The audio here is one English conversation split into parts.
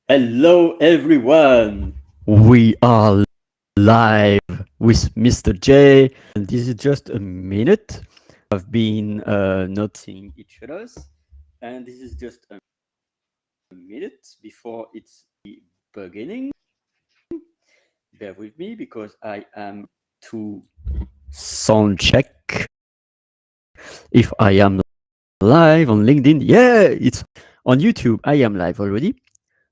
Hello, everyone. We are live with Mr. J, and this is just a minute. I've been not seeing each other's, and this is just a minute before it's the beginning. Bear with me because I am to sound check if I am live on LinkedIn. Yeah, it's on YouTube. I am live already.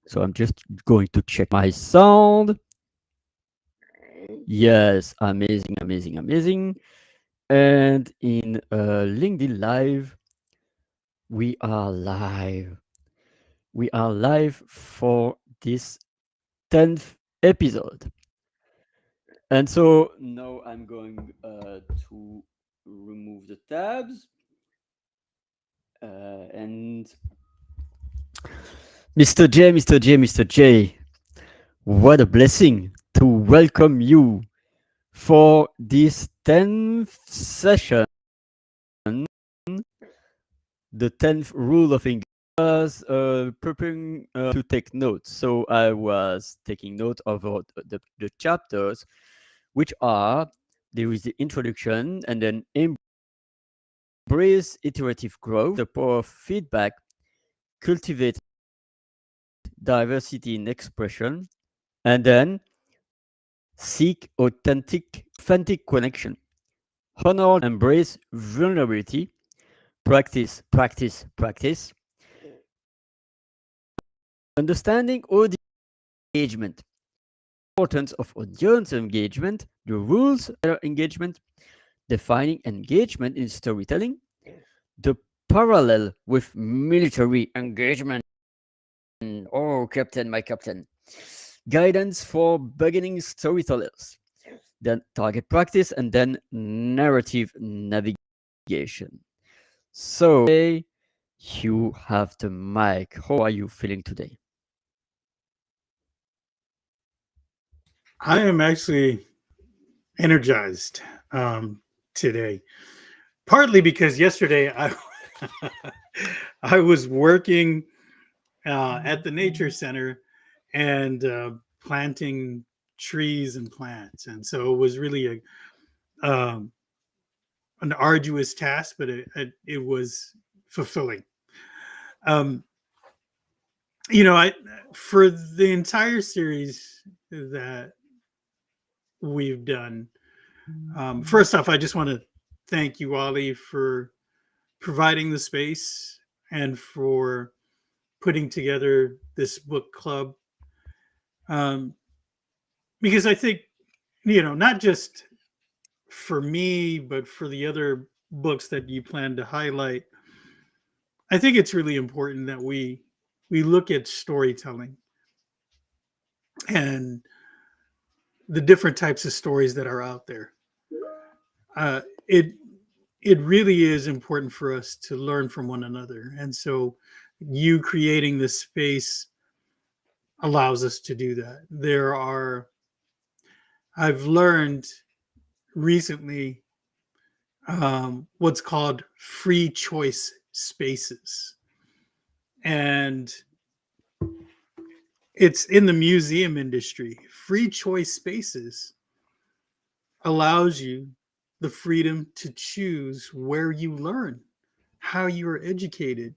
So I'm just going to check my sound. Yes, amazing, amazing, amazing. And in LinkedIn Live, we are live. We are live for this 10th episode. And so now I'm going to remove the tabs. And Mr. J, Mr. J, Mr. J, what a blessing to welcome you for this 10th session, the 10th rule of English. Was preparing to take notes. So I was taking note of the chapters, which are there is the introduction and then embrace iterative growth, the power of feedback, cultivate diversity in expression, and then seek authentic connection, honor, embrace vulnerability, practice, understanding audience engagement, importance of audience engagement, the rules of engagement, defining engagement in storytelling, the parallel with military engagement. Oh, Captain, my Captain. Guidance for beginning storytellers, then target practice, and then narrative navigation. So, today you have the mic. How are you feeling today? I am actually energized today, partly because yesterday I was working at the nature center and planting trees and plants, and so it was really an arduous task, but it was fulfilling. Um, I for the entire series that we've done. First off, I just want to thank you, Ali, for providing the space and for putting together this book club. Um, because I think, not just for me, but for the other books that you plan to highlight, I think it's really important that we look at storytelling and the different types of stories that are out there. It really is important for us to learn from one another, and so you creating this space allows us to do that. I've learned recently what's called free choice spaces, and it's in the museum industry. Free choice spaces allows you the freedom to choose where you learn, how you are educated.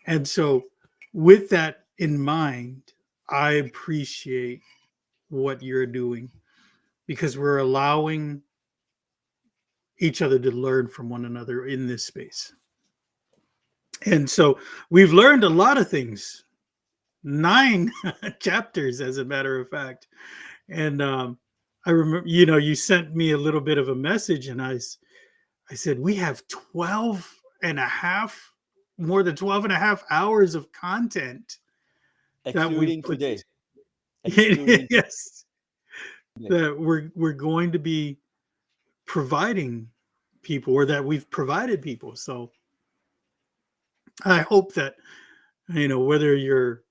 And so, with that in mind, I appreciate what you're doing because we're allowing each other to learn from one another in this space. And so, we've learned a lot of things, 9 chapters, as a matter of fact. And I remember, you sent me a little bit of a message, and I said, we have 12 and a half, more than 12 and a half hours of content that we've Excluding put. today. Excluding Yes, today. that we're going to be providing people, or that we've provided people. So I hope that, whether you're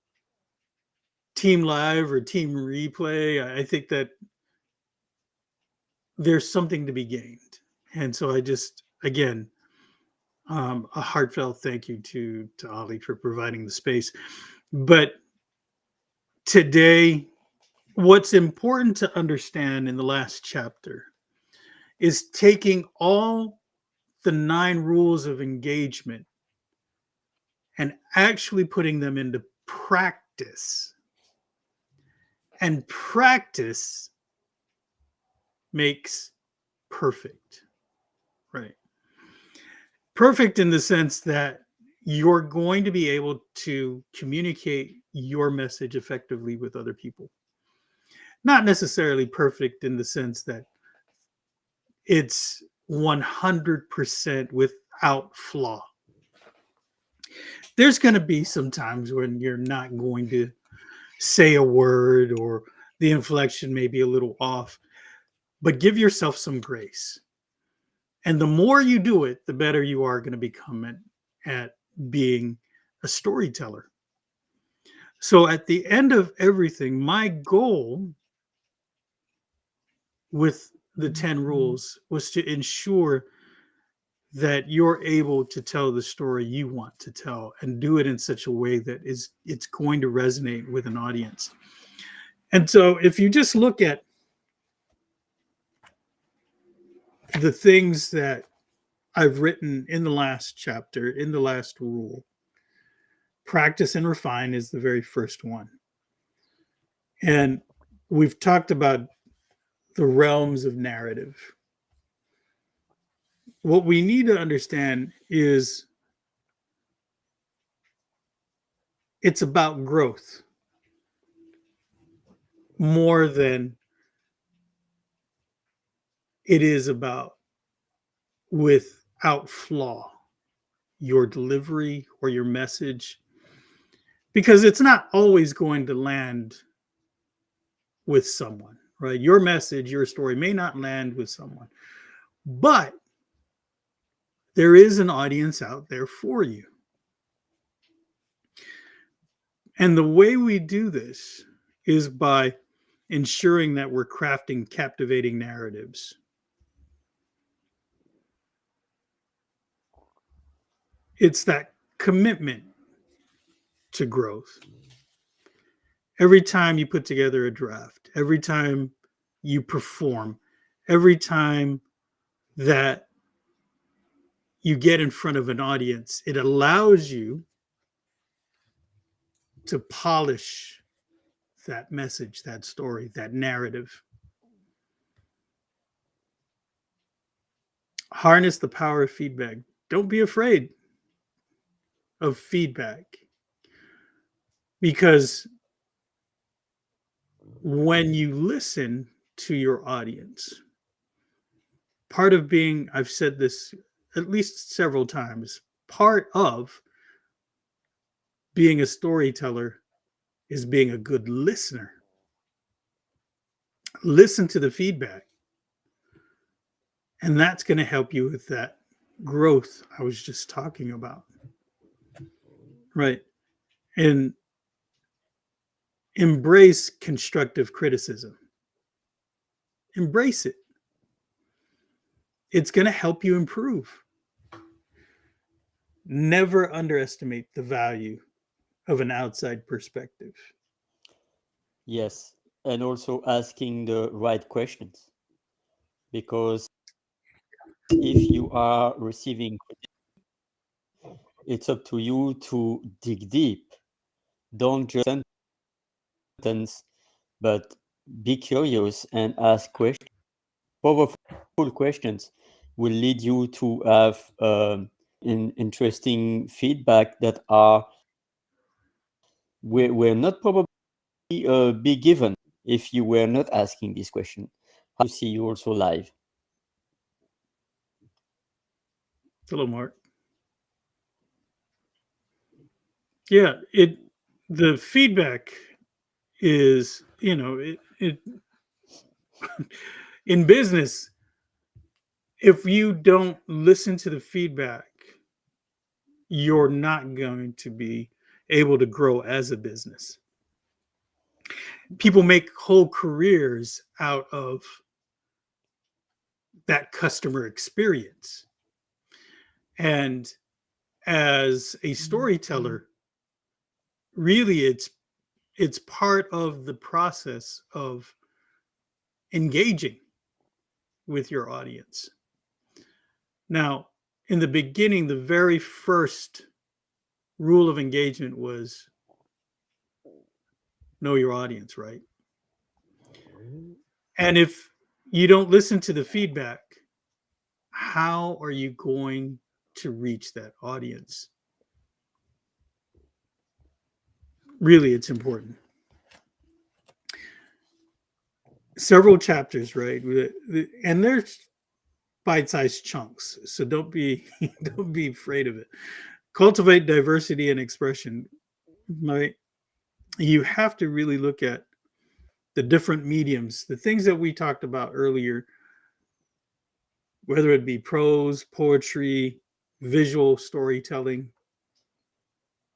team live or team replay, I think that there's something to be gained. And so I just, again, a heartfelt thank you to Ali for providing the space. But Today, what's important to understand in the last chapter is taking all the 9 rules of engagement and actually putting them into practice. And practice makes perfect, right? Perfect in the sense that you're going to be able to communicate your message effectively with other people. Not necessarily perfect in the sense that it's 100% without flaw. There's going to be some times when you're not going to say a word or the inflection may be a little off, but give yourself some grace. And the more you do it, the better you are going to become at being a storyteller. So at the end of everything, my goal with the 10 rules was to ensure that you're able to tell the story you want to tell and do it in such a way that it's going to resonate with an audience. And so if you just look at the things that I've written in the last chapter, in the last rule, practice and refine is the very first one. And we've talked about the realms of narrative. What we need to understand is it's about growth more than it is about without flaw, your delivery or your message, because it's not always going to land with someone, right? Your message, your story may not land with someone, but there is an audience out there for you. And the way we do this is by ensuring that we're crafting captivating narratives. It's that commitment to growth. Every time you put together a draft, every time you perform, every time that you get in front of an audience, it allows you to polish that message, that story, that narrative. Harness the power of feedback. Don't be afraid of feedback, because when you listen to your audience, part of being, I've said this at least several times, part of being a storyteller is being a good listener. Listen to the feedback, and that's going to help you with that growth I was just talking about. Right. And embrace constructive criticism. Embrace it. It's going to help you improve. Never underestimate the value of an outside perspective. Yes, and also asking the right questions, because if you are receiving criticism, it's up to you to dig deep. Don't just sentence, but be curious and ask questions. Powerful questions will lead you to have interesting feedback that are were not probably be given if you were not asking this question. How to see you also live. Hello, Mark. Yeah, the feedback is, in business, if you don't listen to the feedback, you're not going to be able to grow as a business. People make whole careers out of that customer experience. And as a storyteller, really it's It's part of the process of engaging with your audience. Now, in the beginning, the very first rule of engagement was know your audience, right? And if you don't listen to the feedback, how are you going to reach that audience? Really, it's important. Several chapters, right? And there's bite-sized chunks, so don't be don't be afraid of it. Cultivate diversity and expression, right? You have to really look at the different mediums, the things that we talked about earlier, whether it be prose, poetry, visual storytelling,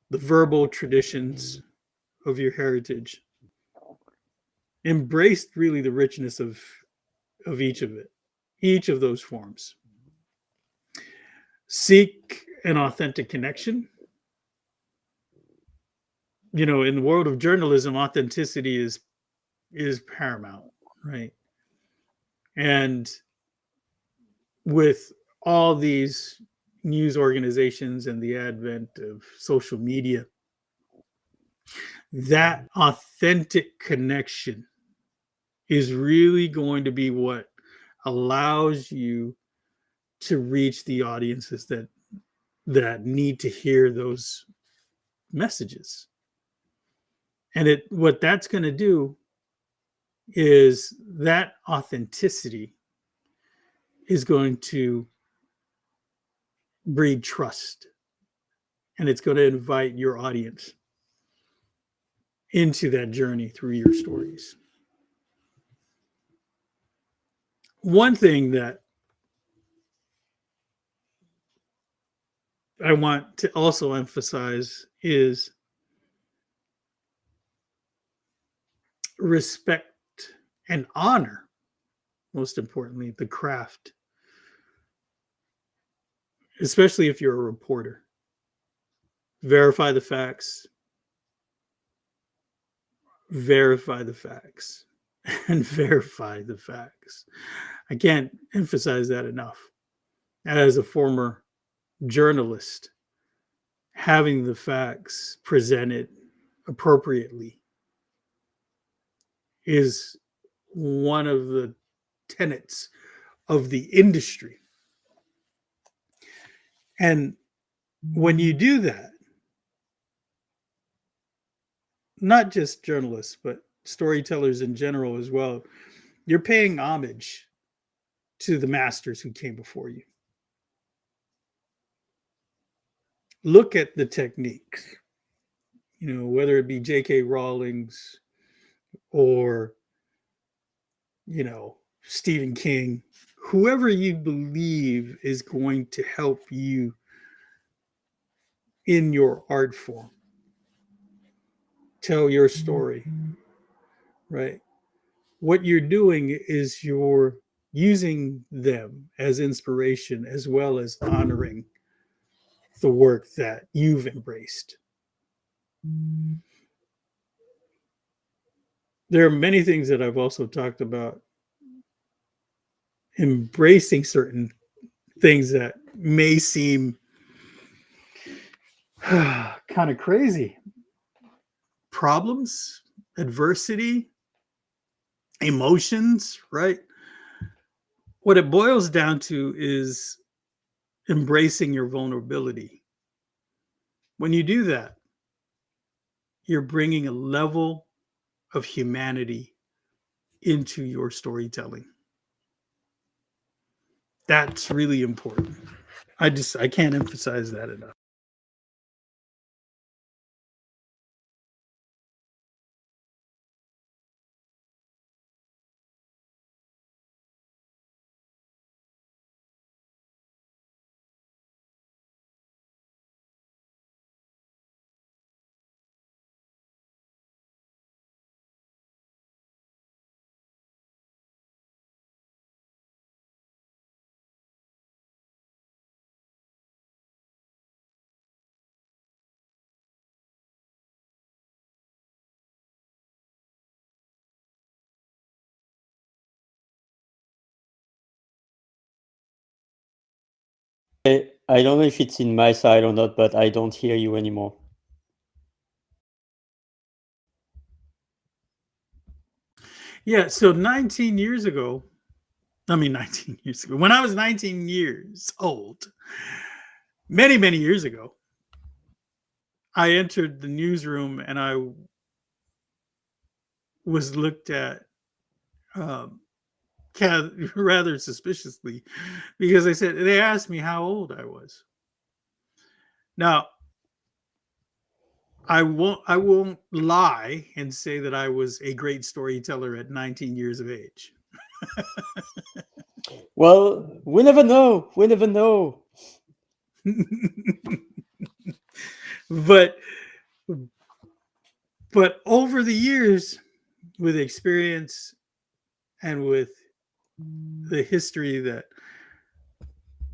the verbal traditions of your heritage. Embrace really the richness of each of it, each of those forms. Seek an authentic connection. You know, in the world of journalism, authenticity is paramount, right? And with all these news organizations and the advent of social media, that authentic connection is really going to be what allows you to reach the audiences that need to hear those messages. And what that's going to do is that authenticity is going to breed trust, and it's going to invite your audience into that journey through your stories. One thing that I want to also emphasize is respect and honor, most importantly, the craft, especially if you're a reporter. Verify the facts, verify the facts, and verify the facts. I can't emphasize that enough. As a former journalist, having the facts presented appropriately is one of the tenets of the industry. And when you do that, not just journalists, but storytellers in general as well, you're paying homage to the masters who came before you. Look at the techniques, you know, whether it be J.K. Rowling's or, you know, Stephen King, whoever you believe is going to help you in your art form. Tell your story, right? What you're doing is you're using them as inspiration as well as honoring the work that you've embraced. There are many things that I've also talked about embracing certain things that may seem kind of crazy. Problems, adversity, emotions, right? What it boils down to is embracing your vulnerability. When you do that, you're bringing a level of humanity into your storytelling. That's really important. I can't emphasize that enough. I don't know if it's in my side or not, but I don't hear you anymore. Yeah, so 19 years ago, 19 years ago, when I was 19 years old, many, many years ago, I entered the newsroom and I was looked at um, rather suspiciously because they asked me how old I was. Now, I won't lie and say that I was a great storyteller at 19 years of age. Well, we never know. We never know. but but over the years, with experience and with the history that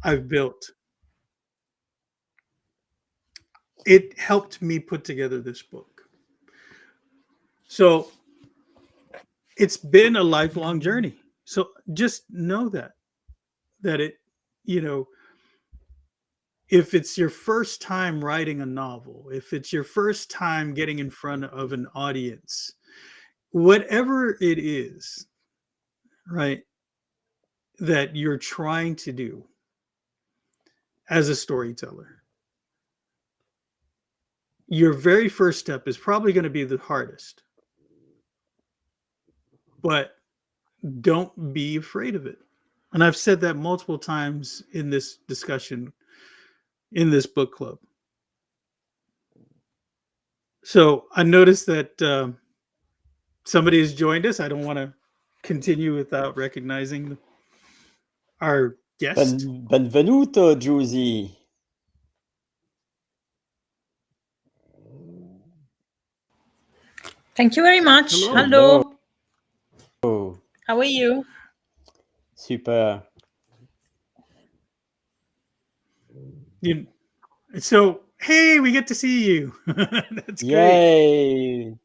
I've built, it helped me put together this book. So it's been a lifelong journey. So just know that it, you know, if it's your first time writing a novel, if it's your first time getting in front of an audience, whatever it is, right, that you're trying to do as a storyteller, your very first step is probably going to be the hardest, but don't be afraid of it. And I've said that multiple times in this discussion in this book club. So I noticed that somebody has joined us. I don't want to continue without recognizing our guest. Benvenuto, Giusy. Thank you very much. Hello. Hello. Hello. How are you? Super. So, hey, we get to see you. That's great. Yay.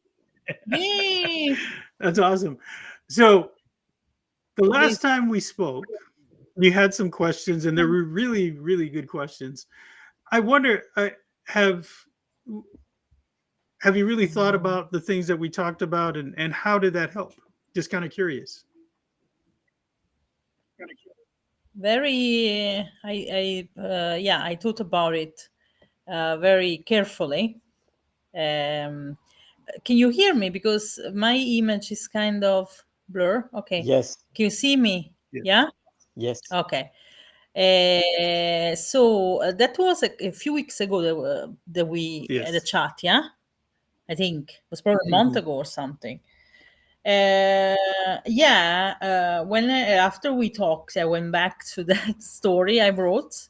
Yay. That's awesome. So, the This- last time we spoke, you had some questions, and they were really, really good questions. I wonder, have have you really thought about the things that we talked about, and how did that help? Just kind of curious. Very, yeah, I thought about it very carefully. Um, can you hear me? Because my image is kind of blur. Okay. Yes. Can you see me? Yeah. Yeah. Yes. Okay. So that was a few weeks ago that we had a Yes. chat. Yeah. I think it was probably a month ago or something. Yeah, after we talked, I went back to that story I wrote.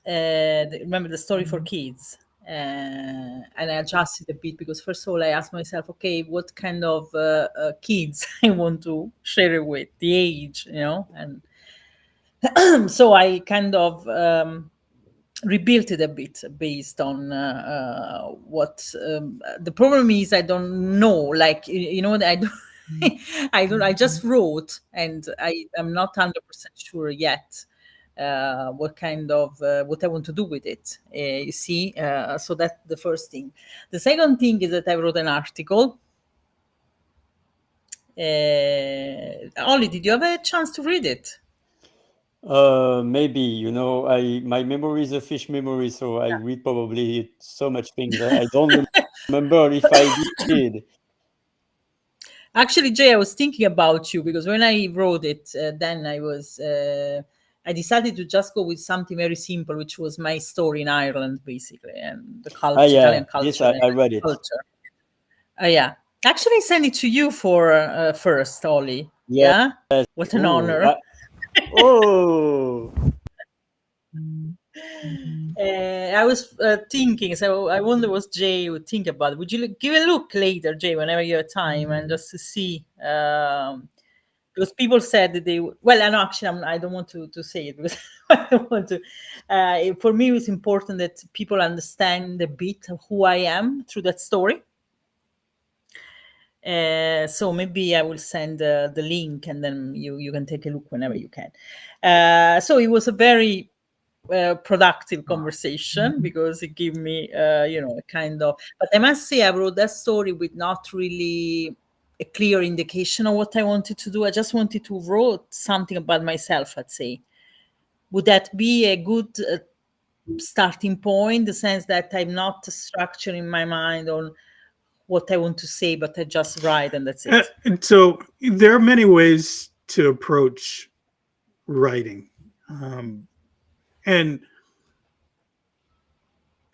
Remember the story for kids, and I adjusted a bit because first of all I asked myself, okay, what kind of kids I want to share it with, the age, and so I kind of rebuilt it a bit based on what the problem is. I don't know, like I don't. I just wrote, and I'm not 100% sure yet what kind of what I want to do with it. You see, so that's the first thing. The second thing is that I wrote an article. Ollie, did you have a chance to read it? Maybe, my memory is a fish memory, so I read probably so much things that I don't remember if I did. Actually, Jay, I was thinking about you because when I wrote it, then I decided to just go with something very simple, which was my story in Ireland, basically, and the culture, Yeah, Italian this culture, and I read it. culture. Yeah. Actually, I sent it to you for first, Ollie. Yes. Yeah. What an Ooh, honor. oh, I was thinking, so I wonder what Jay would think about it. Would you give a look later, Jay, whenever you have time, and just to see? Because people said that well, I know actually I don't want to say it because I don't want to. For me, it's important that people understand a bit of who I am through that story. So maybe I will send the link, and then you can take a look whenever you can. So it was a very productive conversation, because it gave me, a kind of. But I must say, I wrote that story with not really a clear indication of what I wanted to do. I just wanted to write something about myself, I'd say. Would that be a good starting point, in the sense that I'm not structuring my mind on what I want to say, but I just write and that's it? And so there are many ways to approach writing. And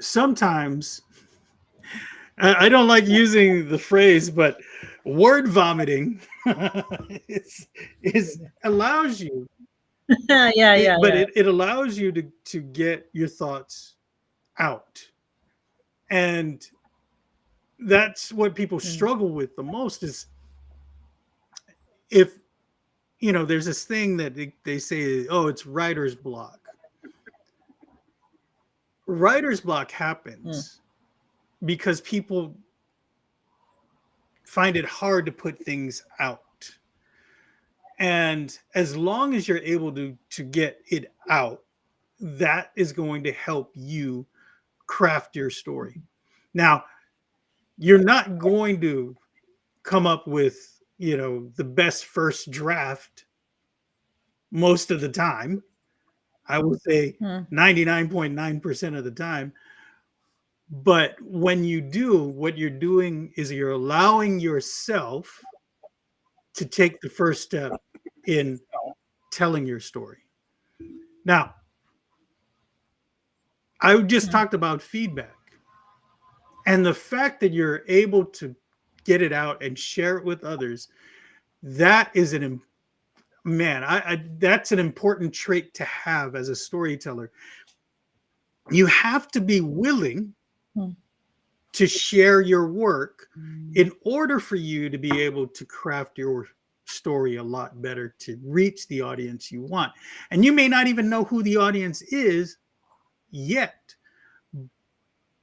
sometimes I don't like using the phrase, but word vomiting is allows you it allows you to get your thoughts out. And that's what people struggle with the most is if there's this thing that they say, oh, it's writer's block. Writer's block happens because people find it hard to put things out. And as long as you're able to get it out, that is going to help you craft your story. Now, you're not going to come up with, the best first draft most of the time. I would say 99.9% of the time. But when you do, what you're doing is you're allowing yourself to take the first step in telling your story. Now, I just talked about feedback, and the fact that you're able to get it out and share it with others, that is that's an important trait to have as a storyteller. You have to be willing to share your work in order for you to be able to craft your story a lot better to reach the audience you want. And you may not even know who the audience is yet.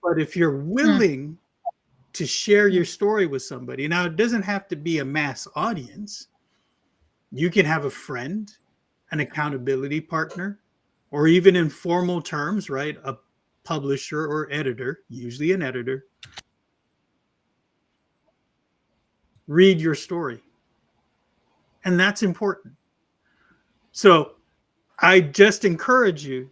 But if you're willing to share your story with somebody, now it doesn't have to be a mass audience. You can have a friend, an accountability partner, or even in formal terms, right? A publisher or editor, usually an editor, read your story. And that's important. So I just encourage you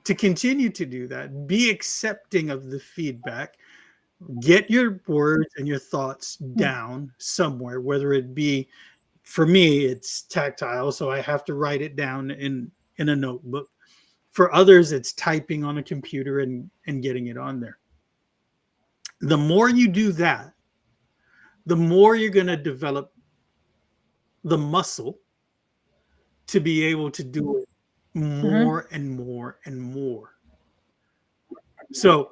to continue to do that. Be accepting of the feedback. Get your words and your thoughts down somewhere, whether it be, for me, it's tactile, so I have to write it down in a notebook. For others, it's typing on a computer and getting it on there. The more you do that, the more you're going to develop the muscle to be able to do it more and more and more. So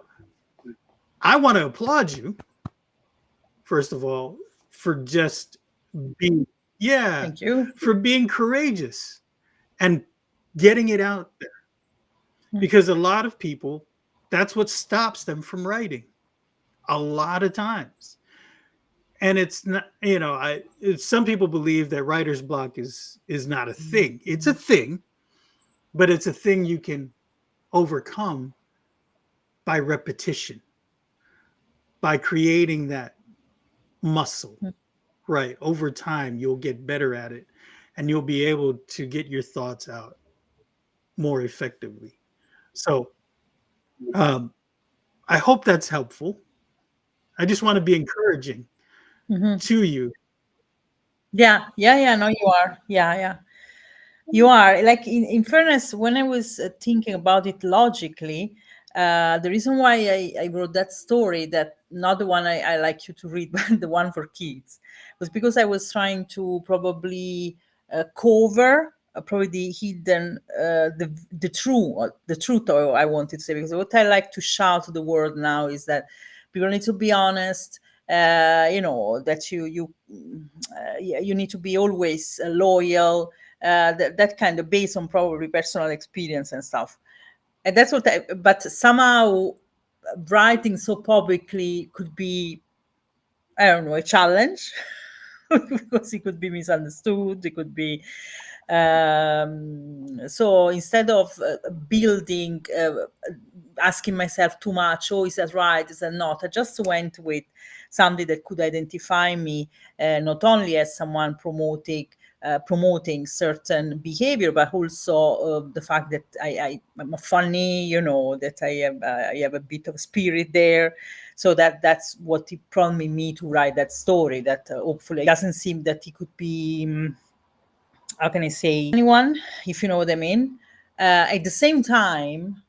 I want to applaud you, first of all, for just being, Thank you. for being courageous and getting it out there. Because a lot of people, that's what stops them from writing a lot of times. And it's not, some people believe that writer's block is not a thing. It's a thing, but it's a thing you can overcome by repetition, by creating that muscle, right? Over time, you'll get better at it and you'll be able to get your thoughts out more effectively. So I hope that's helpful. I just want to be encouraging to you. Yeah. No, you are. Yeah. You are. Like, in fairness, when I was thinking about it logically, the reason why I wrote that story, that not the one I like you to read, but the one for kids, was because I was trying to probably cover probably the hidden, the truth I wanted to say. Because what I like to shout to the world now is that people need to be honest. That you need to be always loyal. That kind of, based on probably personal experience and stuff. And that's what but somehow writing so publicly could be, I don't know, a challenge because it could be misunderstood. It could be, So instead of building, asking myself too much, oh, is that right? Is that not? I just went with something that could identify me, not only as someone promoting certain behavior, but also the fact that I'm funny, that I have a bit of spirit there. So that's what it prompted me to write that story. That hopefully it doesn't seem that it could be, how can I say, anyone, if you know what I mean. At the same time,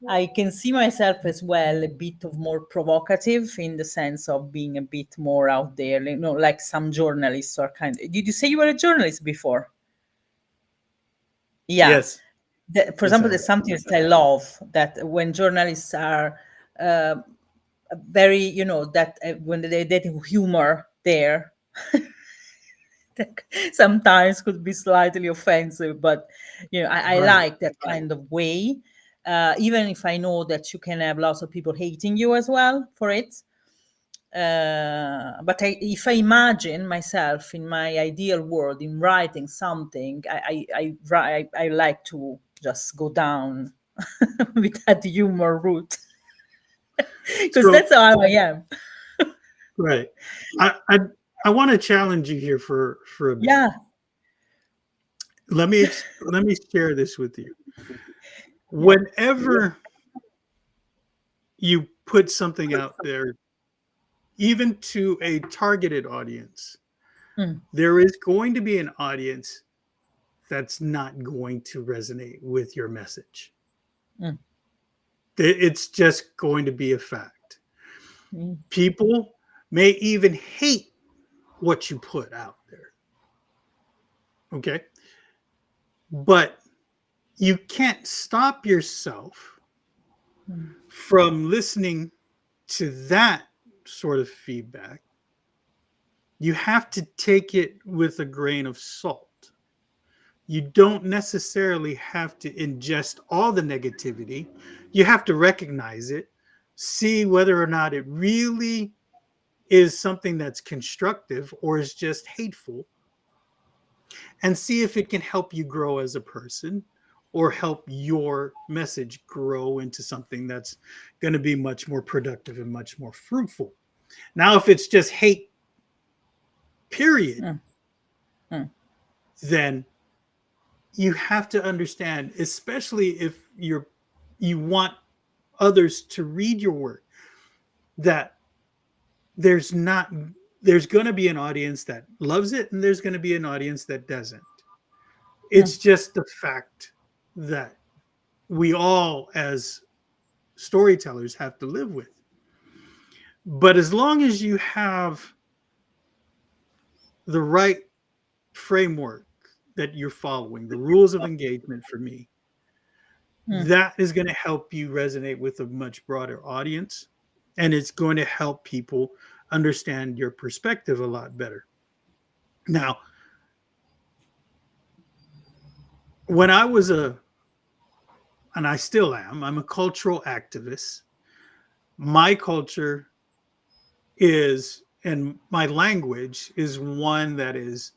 I can see myself as well a bit of more provocative, in the sense of being a bit more out there, like some journalists are kind of. Did you say you were a journalist before? Yeah. Yes. For Yes, example, I am. there's something that I love, that when journalists are uh, very, that when they humor there, that sometimes could be slightly offensive, but I Right. like that kind of way. Even if I know that you can have lots of people hating you as well for it. But if I imagine myself in my ideal world in writing something, I like to just go down with that humor route, because So, that's how I am. right. I want to challenge you here for a bit. Yeah. Let me share this with you. Whenever you put something out there, even to a targeted audience, Mm, there is going to be an audience that's not going to resonate with your message. mm, It's just going to be a fact. mm, People may even hate what you put out there. Okay. But you can't stop yourself mm, from listening to that sort of feedback. You have to take it with a grain of salt. You don't necessarily have to ingest all the negativity. You have to recognize it, see whether or not it really is something that's constructive or is just hateful, and see if it can help you grow as a person or help your message grow into something that's going to be much more productive and much more fruitful. Now, if it's just hate, period, mm, mm, then you have to understand, especially if you want others to read your work, that there's not there's going to be an audience that loves it and there's going to be an audience that doesn't. mm, It's just the fact that we all as storytellers have to live with. But as long as you have the right framework that you're following, the rules of engagement for me, mm, that is going to help you resonate with a much broader audience. And it's going to help people understand your perspective a lot better. Now, when I was and I still am, I'm a cultural activist. My culture is, and my language is one that is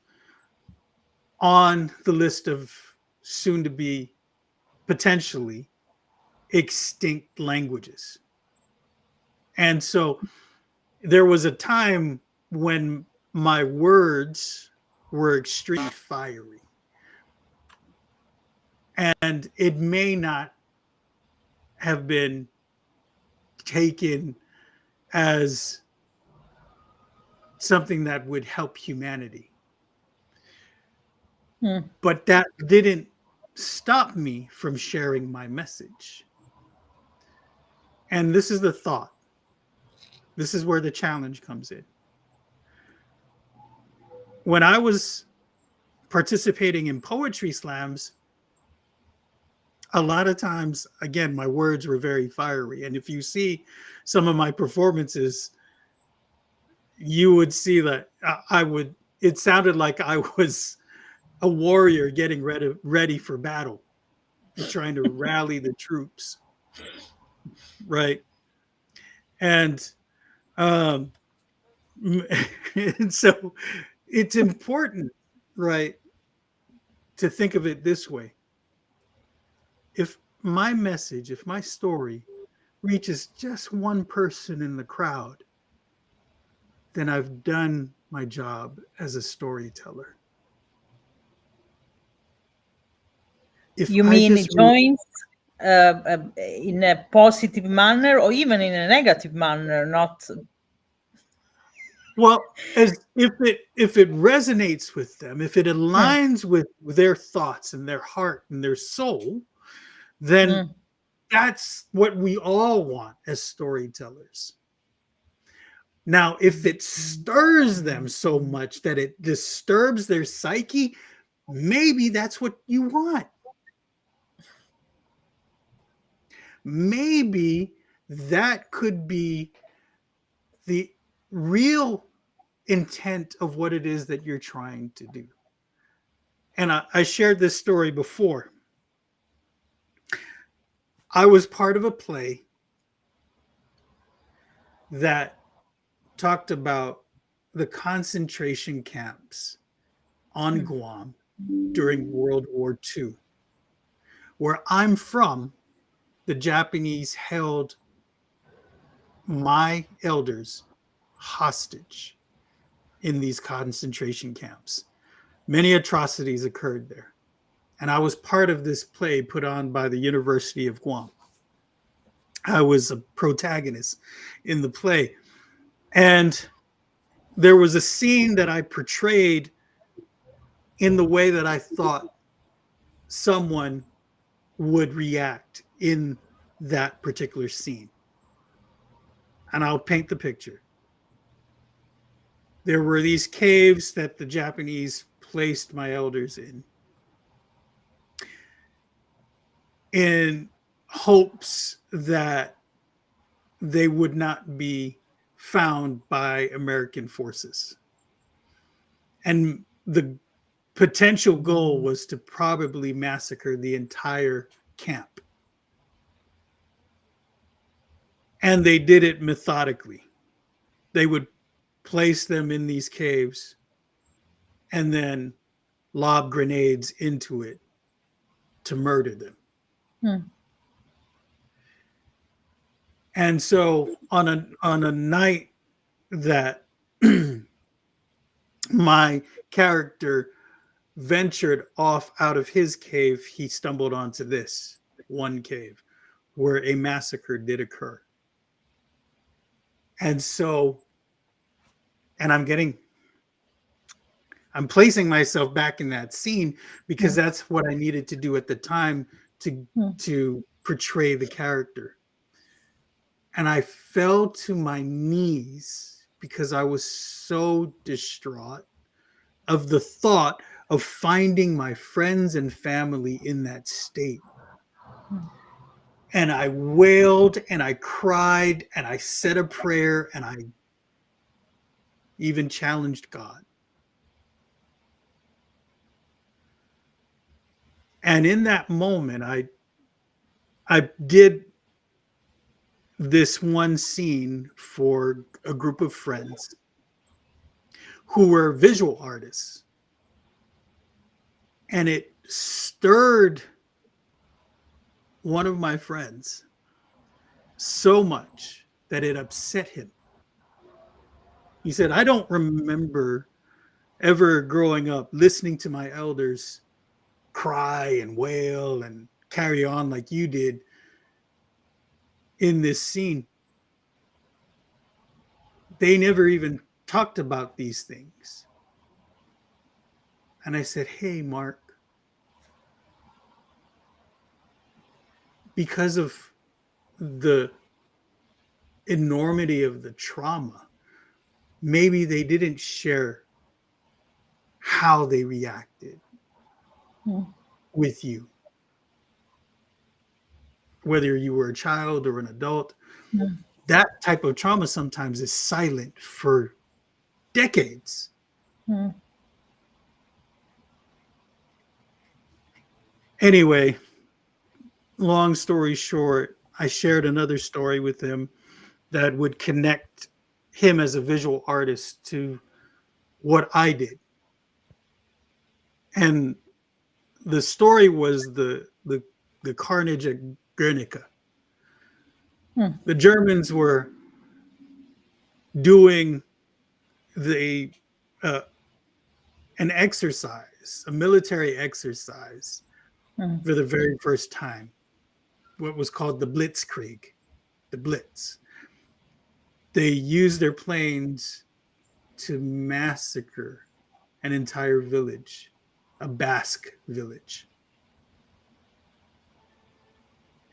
on the list of soon to be potentially extinct languages. And so there was a time when my words were extremely fiery. And it may not have been taken as something that would help humanity. mm, But that didn't stop me from sharing my message. And this is the thought. This is where the challenge comes in. When I was participating in poetry slams, a lot of times, again, my words were very fiery. And if you see some of my performances, you would see that it sounded like I was a warrior getting ready for battle, trying to rally the troops, right? And, um, and so it's important, right, to think of it this way. If my message, if my story reaches just one person in the crowd, then I've done my job as a storyteller. If You I mean it just joins in a positive manner or even in a negative manner? Not. well, as if it resonates with them, if it Hmm, aligns with their thoughts and their heart and their soul, then hmm, that's what we all want as storytellers. Now, if it stirs them so much that it disturbs their psyche, maybe that's what you want. Maybe that could be the real intent of what it is that you're trying to do. And I shared this story before. I was part of a play that talked about the concentration camps on hmm, Guam during World War II. Where I'm from, the Japanese held my elders hostage in these concentration camps. Many atrocities occurred there. And I was part of this play put on by the University of Guam. I was a protagonist in the play. And there was a scene that I portrayed in the way that I thought someone would react in that particular scene. And I'll paint the picture. There were these caves that the Japanese placed my elders in hopes that they would not be found by American forces. And the potential goal was to probably massacre the entire camp. And they did it methodically. They would place them in these caves and then lob grenades into it to murder them. hmm, And so on a night that my character ventured off out of his cave, he stumbled onto this one cave where a massacre did occur. And so, and I'm placing myself back in that scene because hmm, that's what I needed to do at the time to hmm, to portray the character. And I fell to my knees because I was so distraught of the thought of finding my friends and family in that state. And I wailed and I cried and I said a prayer and I even challenged God. And in that moment, I did this one scene for a group of friends who were visual artists. And it stirred one of my friends so much that it upset him. He said, I don't remember ever growing up listening to my elders cry and wail and carry on like you did in this scene. They never even talked about these things. And I said, hey, Mark, because of the enormity of the trauma, maybe they didn't share how they reacted hmm, with you, whether you were a child or an adult. hmm. That type of trauma sometimes is silent for decades. Hmm. Anyway, long story short, I shared another story with him that would connect him as a visual artist to what I did. And the story was the carnage at Guernica. The Germans were doing the uh, an exercise, a military exercise, for the very first time. What was called the Blitzkrieg, the Blitz. They used their planes to massacre an entire village, a Basque village.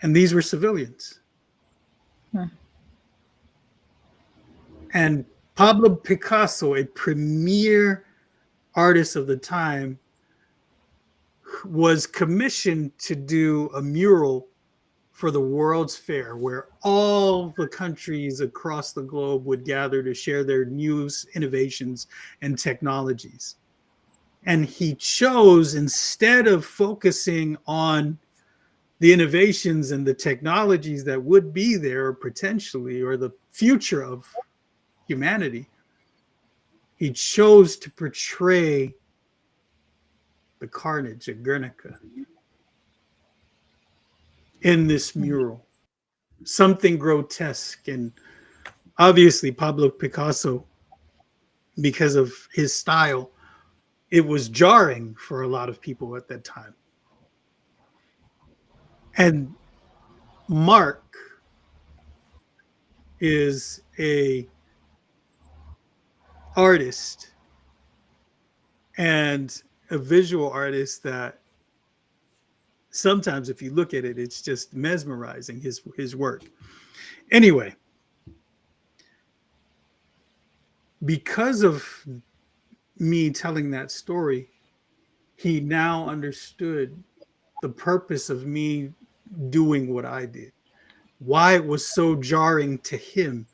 And these were civilians. And Pablo Picasso, a premier artist of the time, was commissioned to do a mural for the World's Fair, where all the countries across the globe would gather to share their news, innovations, and technologies. And he chose, instead of focusing on the innovations and the technologies that would be there potentially, or the future of humanity, he chose to portray the carnage at Guernica in this mural. Something grotesque. And obviously Pablo Picasso, because of his style, it was jarring for a lot of people at that time. And Mark is a artist and a visual artist that sometimes if you look at it, it's just mesmerizing, his work. Anyway, because of me telling that story, he now understood the purpose of me doing what I did, why it was so jarring to him.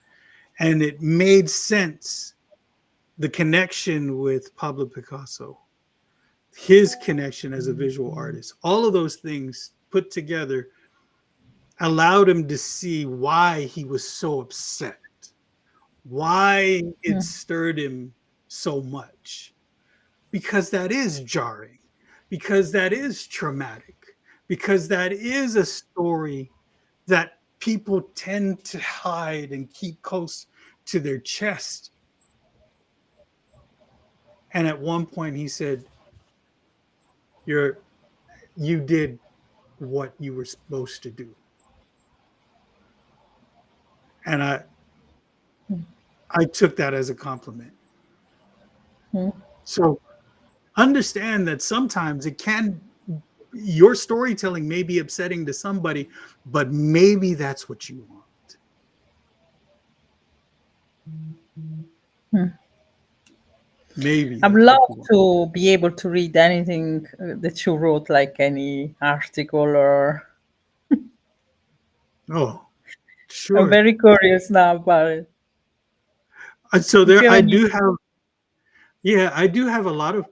And it made sense, the connection with Pablo Picasso, his connection as a visual artist, all of those things put together allowed him to see why he was so upset, why it stirred him so much. Because that is jarring, because that is traumatic, because that is a story that people tend to hide and keep close to their chest. And at one point he said, you did what you were supposed to do. And I took that as a compliment. So understand that sometimes your storytelling may be upsetting to somebody, but maybe that's what you want. Maybe. I'd love to be able to read anything that you wrote, like any article or. Oh, sure. I'm very curious now about it. So If you have I any- do have a lot of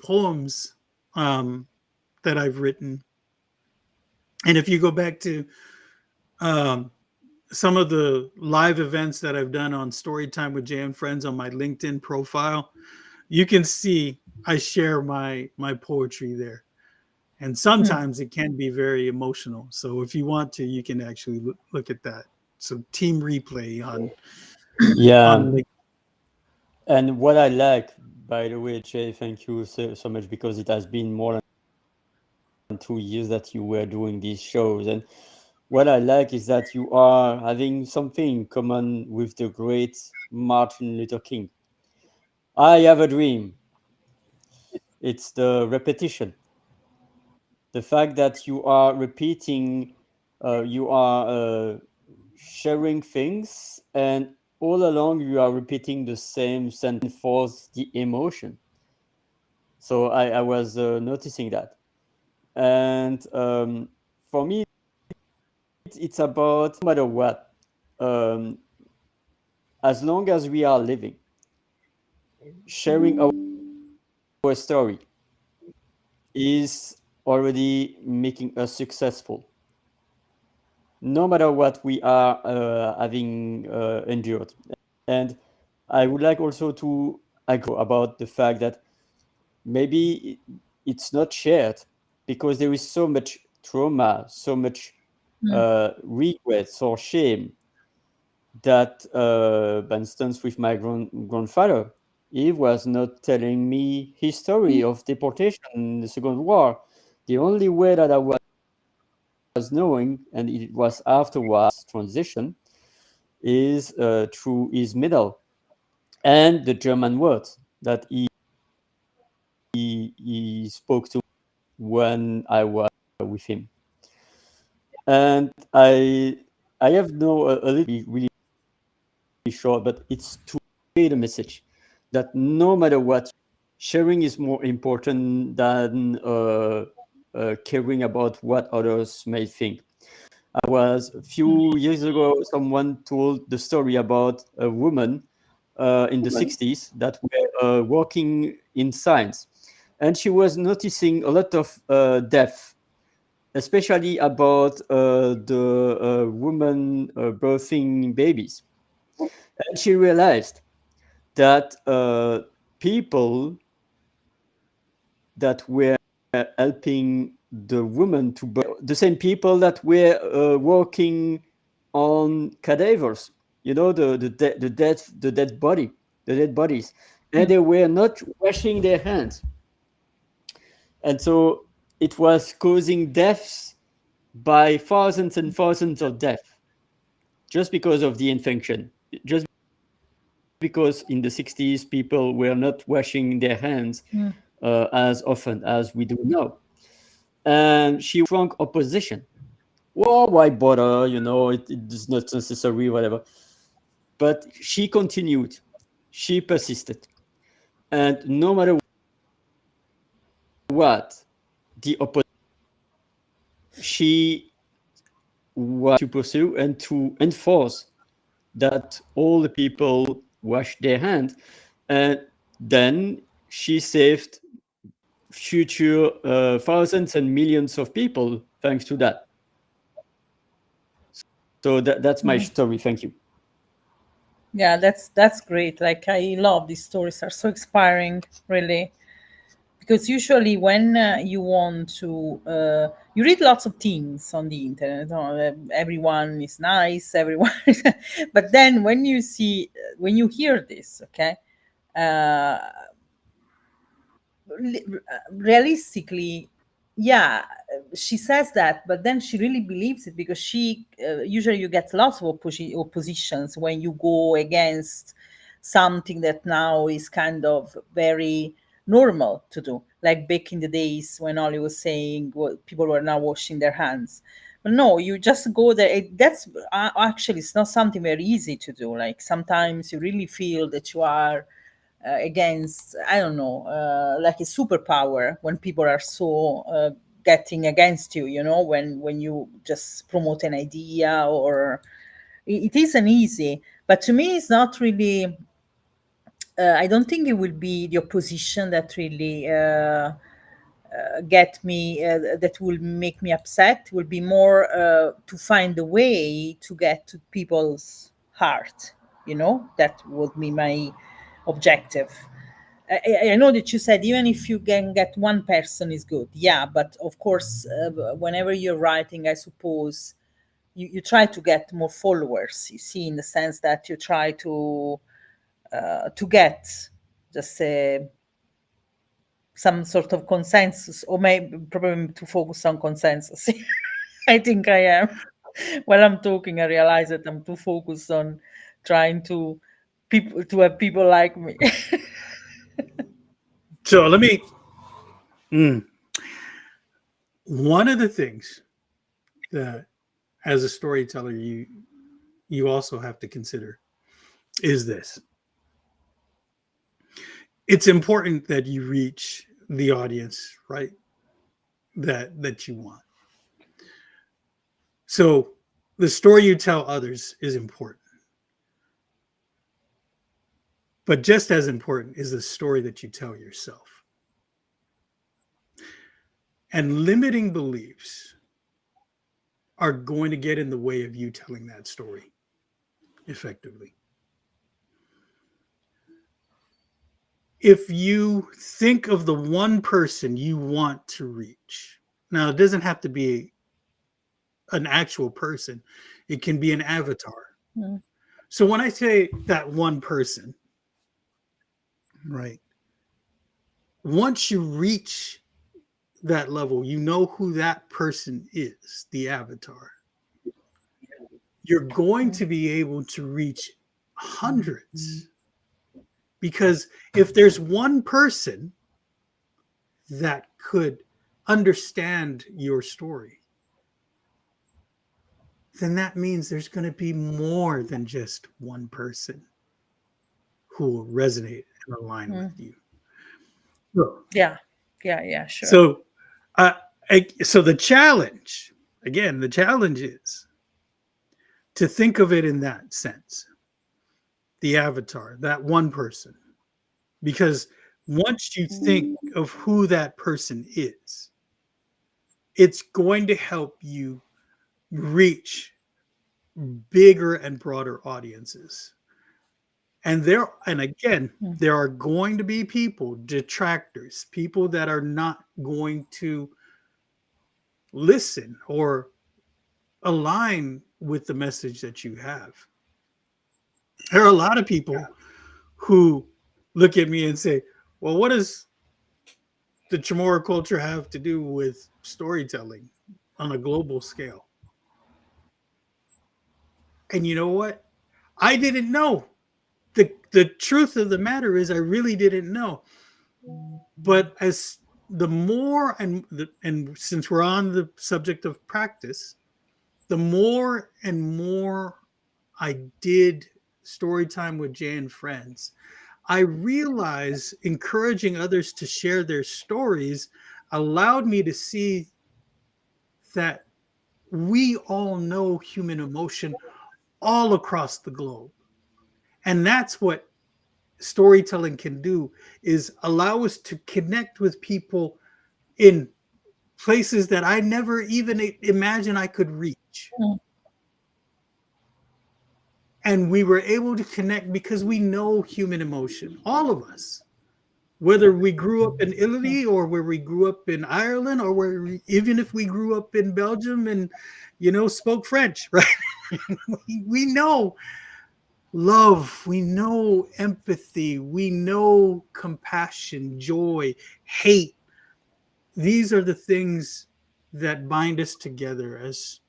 poems that I've written. And if you go back to some of the live events that I've done on Storytime with Jay and Friends on my LinkedIn profile, you can see I share my poetry there. And sometimes it can be very emotional. So if you want to, you can actually look at that. So Team Replay on LinkedIn. And what I like, by the way, Jay, thank you so much, because it has been more than 2 years that you were doing these shows. And what I like is that you are having something in common with the great Martin Luther King. I have a dream. It's the repetition. The fact that you are repeating, you are sharing things, and all along you are repeating the same sentence for the emotion. So I was noticing that. And for me, it's about no matter what, um, as long as we are living, sharing our story is already making us successful, no matter what we are having endured. And I would like also to agree about the fact that maybe it's not shared, because there is so much trauma, so much Mm. regrets or shame that, for instance, with my grandfather, he was not telling me his story of deportation in the Second War. The only way that I was knowing, and it was afterwards transition, is through his medal and the German words that he spoke to when I was with him. And I have no a little really short, but it's to convey the message that no matter what, sharing is more important than caring about what others may think. I was a few years ago, someone told the story about a woman in the 60s that were working in science. And she was noticing a lot of death, especially about the woman birthing babies. And she realized that people that were helping the woman to birth, the same people that were working on cadavers, the dead body, the dead bodies, and they were not washing their hands, and so it was causing deaths by thousands and thousands of deaths just because of the infection, just because in the 60s people were not washing their hands Mm. as often as we do now. And she strong opposition. Well, why bother? It is not necessary, whatever. But she continued. She persisted. And no matter what, the opposition, she was to pursue and to enforce that all the people wash their hands. And then she saved future thousands and millions of people thanks to that. So that's my story. Thank you. Yeah, that's great. Like I love these stories; are so inspiring, really. Because usually when you want to, you read lots of things on the internet. Everyone is nice, everyone, but then when you see, when you hear this, okay, uh, realistically, yeah, she says that, but then she really believes it because she usually you get lots of oppositions when you go against something that now is kind of very normal to do, like back in the days when Ollie was saying people were now washing their hands. But no, you just go there. That's actually, it's not something very easy to do. Like sometimes you really feel that you are against, I don't know, like a superpower when people are so getting against you, when you just promote an idea, or it isn't easy. But to me it's not really, I don't think it will be the opposition that really get me, that will make me upset. Will be more to find a way to get to people's heart. That would be my objective. I know that you said even if you can get one person is good. Yeah, but of course, whenever you're writing, I suppose you try to get more followers. You see, in the sense that you try to get just some sort of consensus, or maybe probably to focus on consensus. I think I am. While I'm talking, I realize that I'm too focused on trying to have people like me. So let me. One of the things that, as a storyteller, you also have to consider is this: it's important that you reach the audience, right? That you want. So the story you tell others is important. But just as important is the story that you tell yourself. And limiting beliefs are going to get in the way of you telling that story effectively. If you think of the one person you want to reach, Now, it doesn't have to be an actual person, it can be an avatar. Mm. So when I say that one person, right, once you reach that level, you know who that person is, the avatar. You're going to be able to reach hundreds, because if there's one person that could understand your story, then that means there's going to be more than just one person who will resonate and align with you. So, Yeah, yeah, sure. so, uh, so the challenge, again, the challenge is to think of it in that sense, the avatar, that one person, because once you think of who that person is, it's going to help you reach bigger and broader audiences. And again, there are going to be people, detractors, people that are not going to listen or align with the message that you have. There are a lot of people who look at me and say, well, what does the Chamorro culture have to do with storytelling on a global scale? And you know what? I didn't know. The truth of the matter is I really didn't know. But as the more and since we're on the subject of practice, the more and more I did story time with Jay and friends, I realized encouraging others to share their stories allowed me to see that we all know human emotion all across the globe. And that's what storytelling can do, is allow us to connect with people in places that I never even imagined I could reach. And we were able to connect because we know human emotion, all of us, whether we grew up in Italy or where we grew up in Ireland, or even if we grew up in Belgium and spoke French, right? we know love, we know empathy, we know compassion, joy, hate. These are the things that bind us together as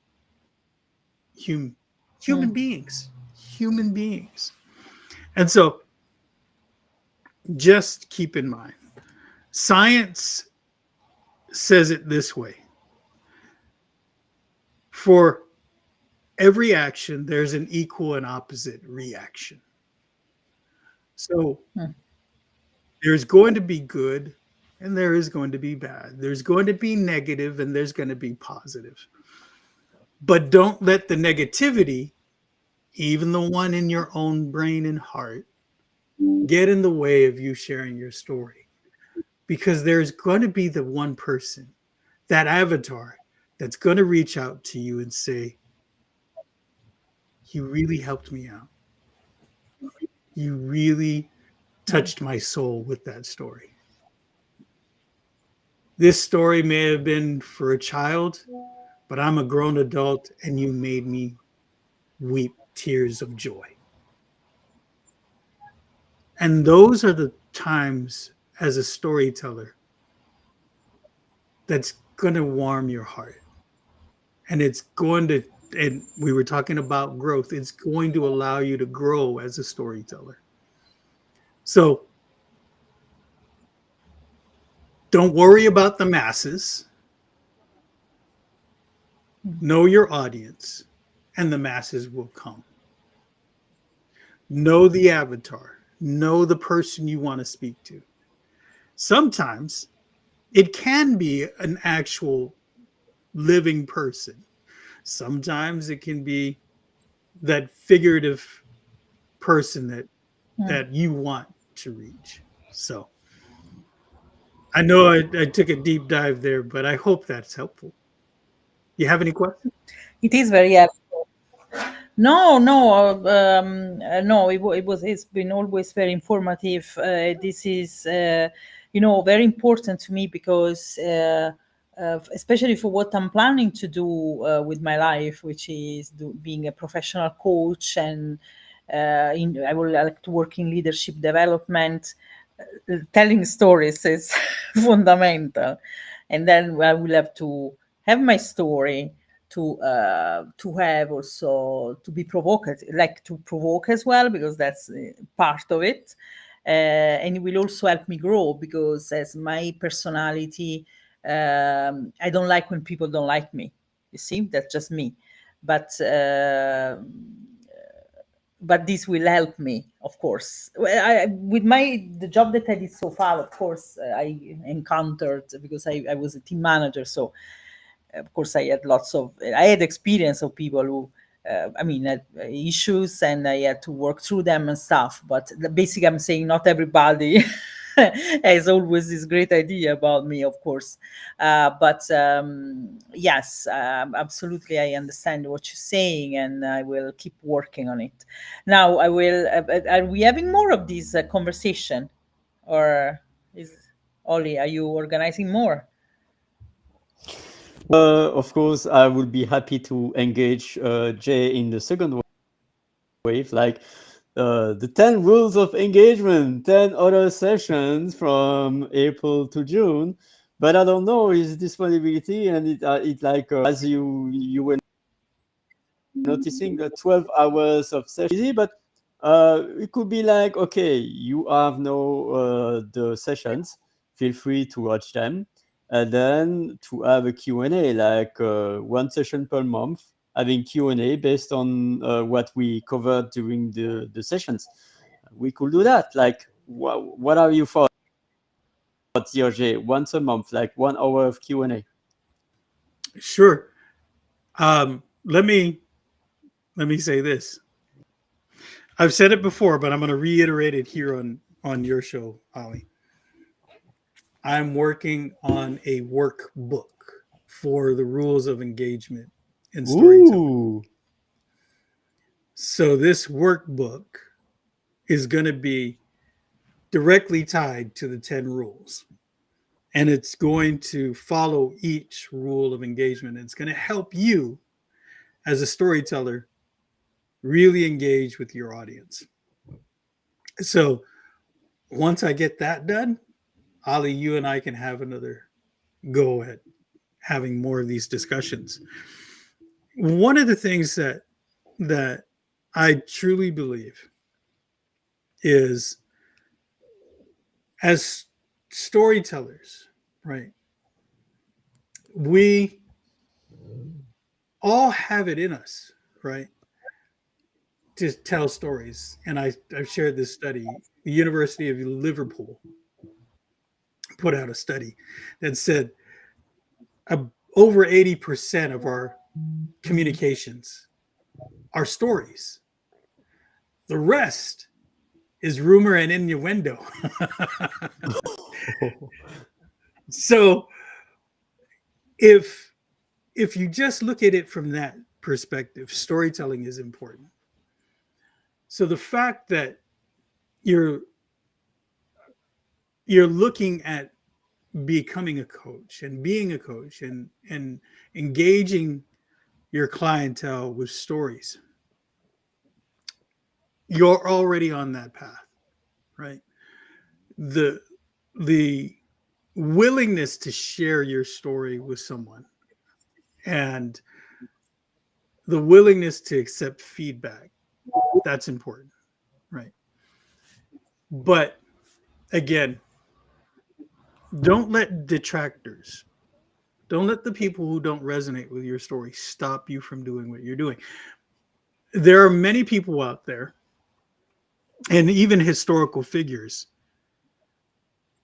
human beings. Human beings. And so just keep in mind, science says it this way: for every action, there's an equal and opposite reaction. So there's going to be good and there is going to be bad. There's going to be negative and there's going to be positive. But don't let the negativity, even the one in your own brain and heart, get in the way of you sharing your story. Because there's going to be the one person, that avatar, that's going to reach out to you and say, you really helped me out. You really touched my soul with that story. This story may have been for a child, but I'm a grown adult and you made me weep tears of joy. And those are the times as a storyteller that's going to warm your heart. And it's going to, and we were talking about growth, it's going to allow you to grow as a storyteller. So don't worry about the masses. Know your audience, and the masses will come. Know the avatar. Know the person you want to speak to. Sometimes it can be an actual living person. Sometimes it can be that figurative person that you want to reach. So I know I took a deep dive there, but I hope that's helpful. You have any questions? It is very helpful. No, no. It's been always very informative. This is, very important to me because especially for what I'm planning to do with my life, which is being a professional coach, and I would like to work in leadership development. Telling stories is fundamental, and then I will have to have my story to have also to be provocative, like to provoke as well, because that's part of it. And it will also help me grow, because as my personality, I don't like when people don't like me. You see, that's just me. But this will help me, of course. With the job that I did so far, of course, I encountered, because I was a team manager, so of course I had experience of people who had issues, and I had to work through them and stuff. But basically, I'm saying not everybody has always this great idea about me, of course. But yes, absolutely, I understand what you're saying, and I will keep working on it. Now, I will. Are we having more of this conversation, or is Ollie? Are you organizing more? Of course, I would be happy to engage Jay in the second wave, like the 10 rules of engagement, 10 other sessions from April to June. But I don't know his disponibility, and it like as you were noticing, 12 hours of session easy, but it could be like, okay, you have no the sessions, feel free to watch them, and then to have a Q&A, like one session per month, having Q&A based on what we covered during the sessions. We could do that. Like, what are your thoughts, Sergey? Once a month, like 1 hour of Q&A. Sure. Let me say this. I've said it before, but I'm going to reiterate it here on your show, Ali. I'm working on a workbook for the rules of engagement in storytelling. Ooh. So this workbook is going to be directly tied to the 10 rules. And it's going to follow each rule of engagement. It's going to help you as a storyteller really engage with your audience. So once I get that done, Ali, you and I can have another go at having more of these discussions. One of the things that I truly believe is, as storytellers, right? We all have it in us, right, to tell stories. And I've shared this study. The University of Liverpool put out a study that said over 80% of our communications are stories. The rest is rumor and innuendo. So if you just look at it from that perspective, storytelling is important. So the fact that you're looking at becoming a coach and being a coach and engaging your clientele with stories, you're already on that path, right? The willingness to share your story with someone, and the willingness to accept feedback, that's important, right? But again, don't let detractors, don't let the people who don't resonate with your story stop you from doing what you're doing. There are many people out there, and even historical figures,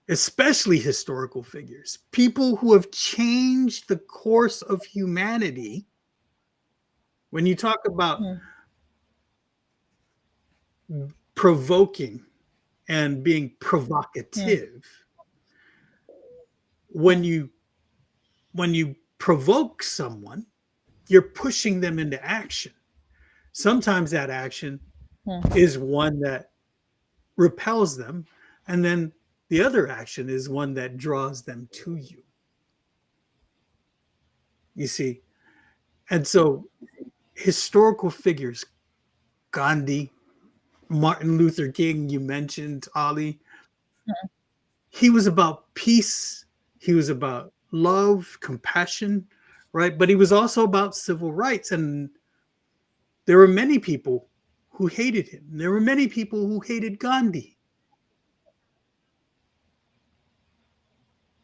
especially historical figures, people who have changed the course of humanity. When you talk about provoking and being provocative, when you provoke someone, you're pushing them into action. Sometimes that action is one that repels them, and then the other action is one that draws them to you. you see. And so historical figures, Gandhi, Martin Luther King, you mentioned Ali, he was about peace, he was about love, compassion, right? But he was also about civil rights. And there were many people who hated him. There were many people who hated Gandhi.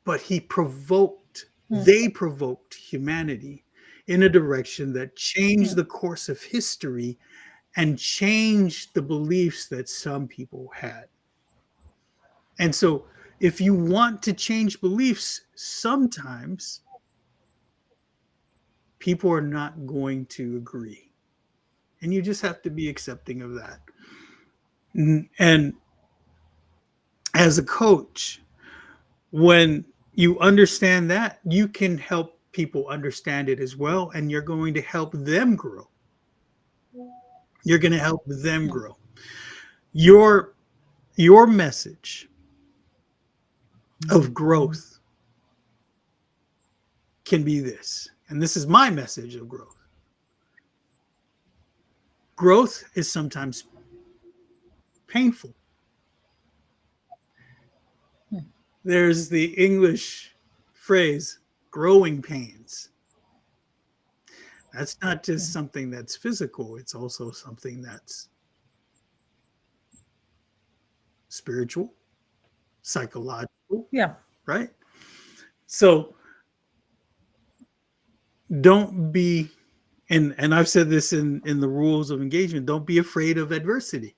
But they provoked humanity in a direction that changed the course of history and changed the beliefs that some people had. And so, if you want to change beliefs, sometimes people are not going to agree. And you just have to be accepting of that. And as a coach, when you understand that, you can help people understand it as well. And you're going to help them grow. You're going to help them grow. Your your message of growth can be this. And this is my message of growth. Growth is sometimes painful. There's the English phrase, growing pains. That's not just something that's physical, it's also something that's spiritual, psychological, Yeah. right? So don't be, and I've said this in the rules of engagement, don't be afraid of adversity.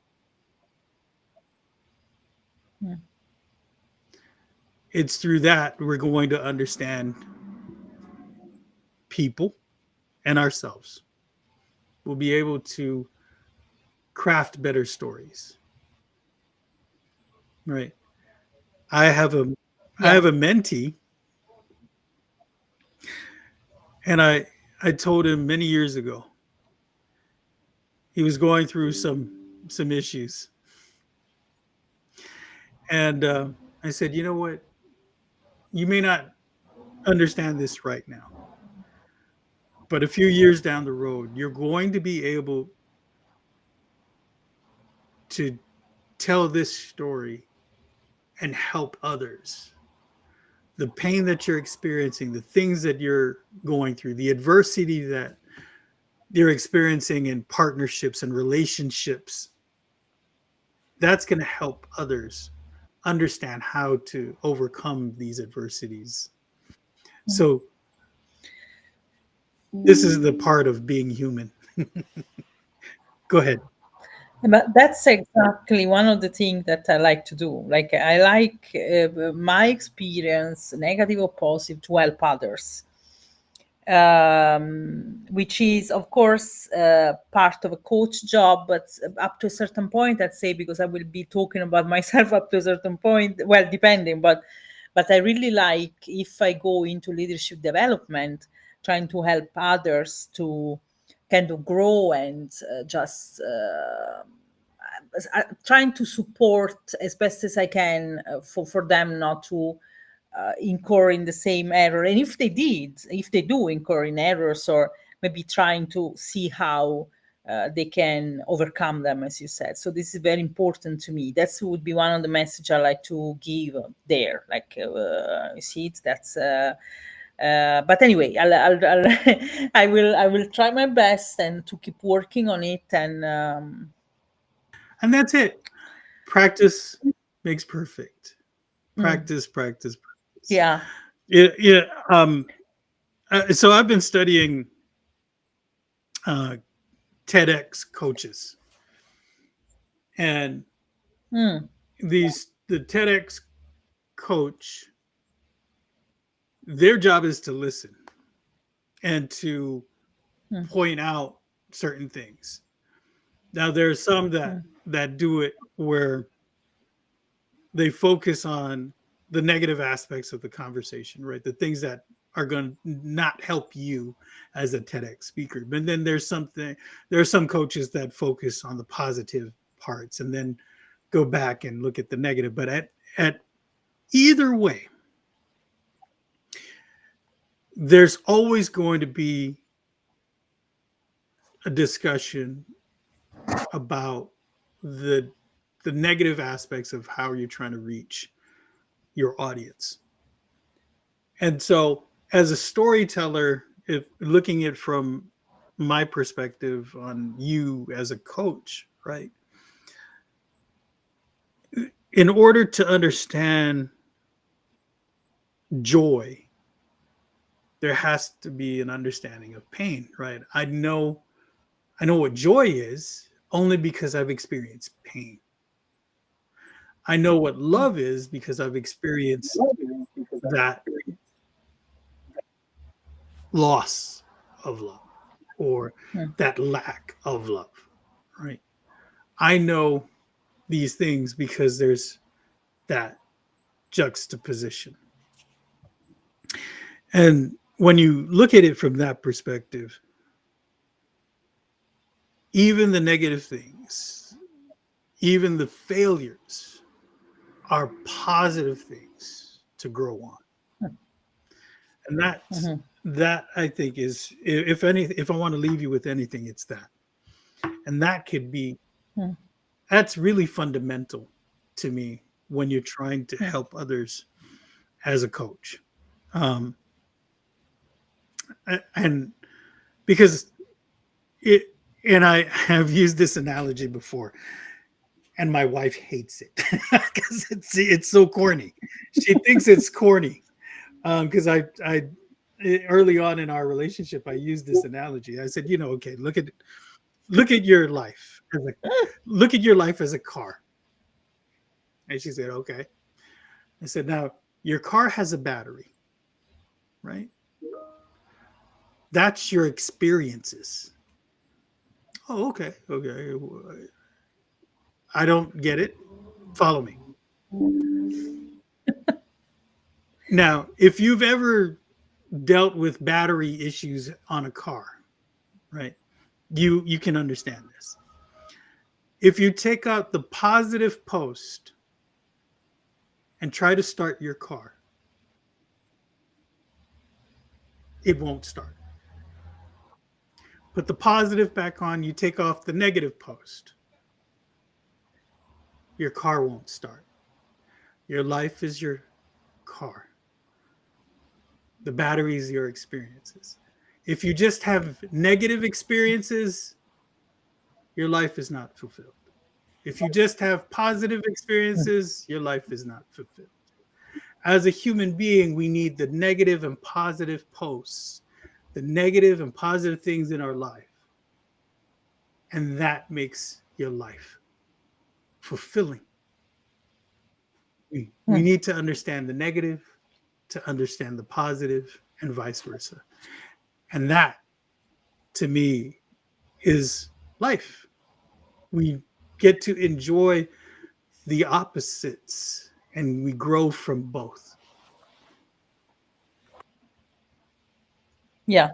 It's through that we're going to understand people and ourselves. We'll be able to craft better stories. Right. I have a I Yeah. have a mentee, and I told him many years ago he was going through some issues, and I said, you know what, you may not understand this right now, but a few years down the road, you're going to be able to tell this story and help others. The pain that you're experiencing, the things that you're going through, the adversity that you're experiencing in partnerships and relationships, that's going to help others understand how to overcome these adversities. So this is the part of being human. Go ahead. But that's exactly one of the things that I like to do. Like I like my experience, negative or positive, to help others, which is of course part of a coach job, but up to a certain point, I'd say, because I will be talking about myself up to a certain point. Well, depending, but I really like, if I go into leadership development, trying to help others to kind of grow and just trying to support as best as I can for them not to incur in the same error. And if they do incur in errors, or maybe trying to see how they can overcome them, as you said. So this is very important to me. That would be one of the message I like to give there. Like, you see it. That's. But anyway, I will try my best and to keep working on it. And And that's it. Practice makes perfect. mm, Practice, practice, practice. yeah. Yeah, yeah. So I've been studying uh, TEDx coaches, and Mm, the TEDx coach, their job is to listen and to mm, point out certain things. Now there are some mm, that do it where they focus on the negative aspects of the conversation, right? The things that are going to not help you as a TEDx speaker. But then there are some coaches that focus on the positive parts and then go back and look at the negative. But at either way, there's always going to be a discussion about the the negative aspects of how you're trying to reach your audience. And so, as a storyteller, if looking at from my perspective on you as a coach, right? In order to understand joy, there has to be an understanding of pain, right? I know what joy is only because I've experienced pain. I know what love is because I've experienced that loss of love or Mm, that lack of love, right? I know these things because there's that juxtaposition. And when you look at it from that perspective, even the negative things, even the failures are positive things to grow on. And mhm, that I think is, if I want to leave you with anything, it's that. And that could be, mm, that's really fundamental to me when you're trying to mm. help others as a coach. Um, and because it, and I have used this analogy before, and my wife hates it because it's so corny. She thinks it's corny because I early on in our relationship I used this analogy. I said, okay, look at your life as a look at your life as a car, and she said, okay. I said, now your car has a battery, right? That's your experiences. Oh, okay, okay. I don't get it. Follow me. Now, if you've ever dealt with battery issues on a car, right? You can understand this. If you take out the positive post and try to start your car, it won't start. Put the positive back on, you take off the negative post, your car won't start. Your life is your car. The battery is your experiences. If you just have negative experiences, your life is not fulfilled. If you just have positive experiences, your life is not fulfilled. As a human being, we need the negative and positive posts, the negative and positive things in our life. And that makes your life fulfilling. We Mm. need to understand the negative to understand the positive and vice versa. And that, to me, is life. We get to enjoy the opposites and we grow from both. Yeah,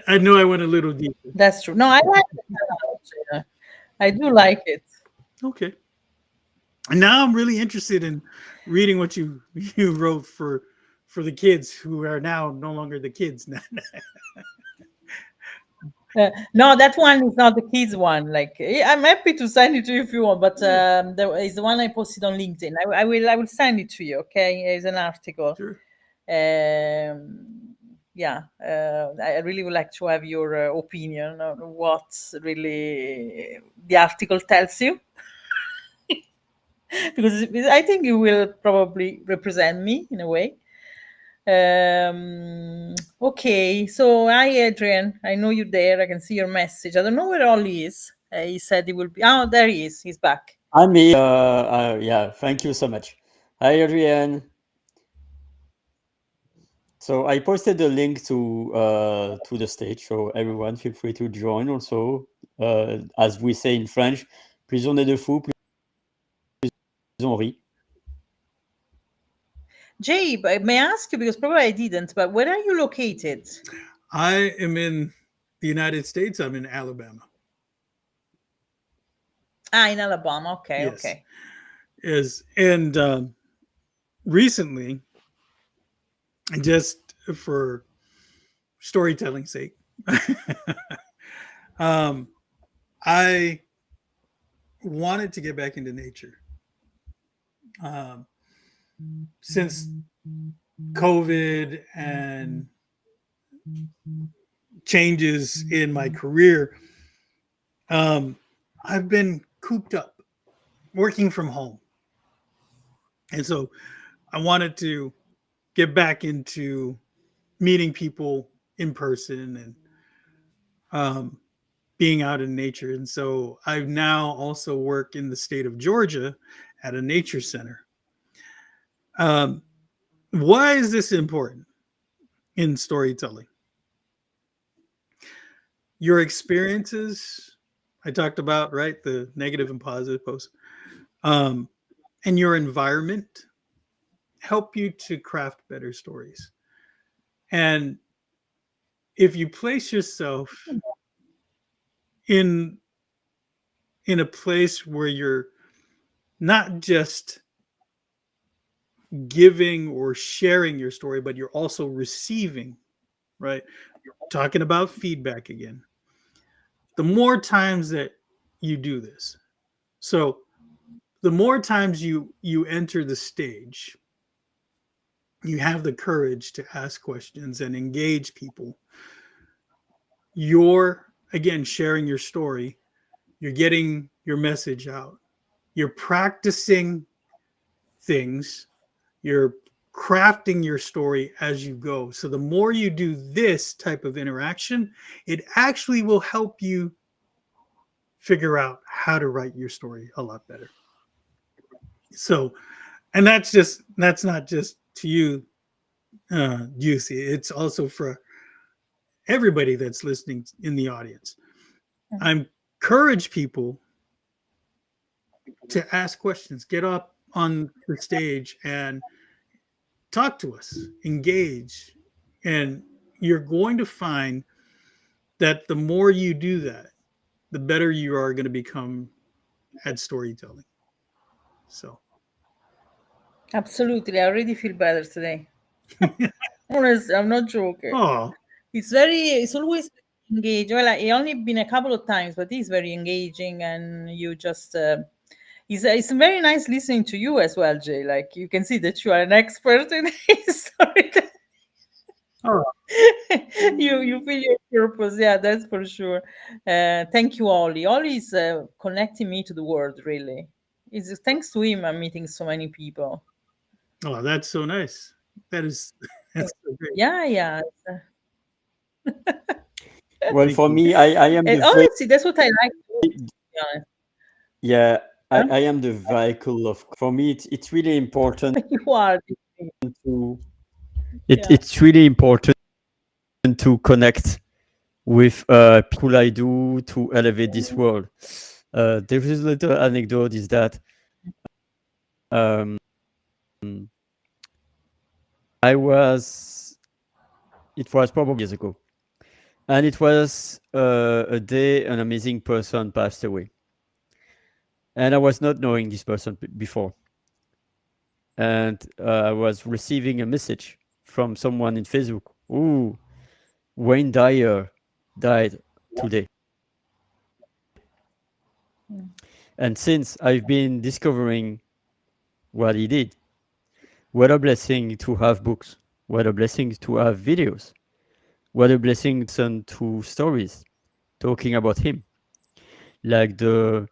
I know I went a little deeper. that's true. No, I like the analogy. I do like it. Okay. And now I'm really interested in reading what you wrote for the kids who are now no longer the kids. No, that one is not the kids one. Like, I'm happy to send it to you if you want, but there is the one I posted on LinkedIn. I will send it to you. Okay, it's an article. Sure. Yeah, I really would like to have your opinion on what really the article tells you, because I think it will probably represent me in a way. Okay, so hi Adrian, I know you're there. I can see your message. I don't know where Ollie is. He said he will be. Oh, there he is. He's back. I'm here. Yeah, thank you so much. Hi, Adrian. So I posted the link to the stage, so everyone feel free to join. Also, as we say in French, plus on est de fous, plus on rit. Jay, may I ask you, because probably I didn't, but where are you located? I am in the United States. I'm in Alabama. Ah, in Alabama. Okay, Yes. okay. Is and recently, just for storytelling's sake. I wanted to get back into nature. Since COVID and changes in my career, I've been cooped up working from home. And so I wanted to get back into meeting people in person and being out in nature. And so I now also work in the state of Georgia at a nature center. Why is this important in storytelling? Your experiences, I talked about, right? The negative and positive posts, and your environment help you to craft better stories. And if you place yourself in a place where you're not just giving or sharing your story, but you're also receiving, right? You're talking about feedback again. The more times that you do this, so the more times you enter the stage, you have the courage to ask questions and engage people. You're again sharing your story, you're getting your message out, you're practicing things, you're crafting your story as you go. So the more you do this type of interaction, it actually will help you figure out how to write your story a lot better. So, and that's not just to you, Juicy. It's also for everybody that's listening in the audience. I encourage people to ask questions, get up on the stage and talk to us, engage. And you're going to find that the more you do that, the better you are going to become at storytelling. So, Absolutely. I already feel better today. Honestly, I'm not joking. oh, It's always engaging. Well, it only been a couple of times, but it's very engaging, and you just. It's very nice listening to you as well, Jay. Like you can see that you are an expert in storytelling. oh, You feel your purpose, yeah, that's for sure. Thank you, Ollie. Ollie is connecting me to the world. Really, it's thanks to him I'm meeting so many people. oh, that's so nice. That is, that's so great. Yeah, yeah. Well, Thank for you. me, I am And the honestly, that's what I like. To be honest. yeah, Huh? I am the vehicle of. For me, it's really important You are. to Yeah. it's really important to connect with people I do to elevate this world. There is a little anecdote is that um, I was it was probably years ago, and it was a day an amazing person passed away, and I was not knowing this person before, and I was receiving a message from someone in Facebook. Ooh, Wayne Dyer died today. Mm. And since I've been discovering what he did, what a blessing to have books, what a blessing to have videos, what a blessing to listen to stories talking about him, like the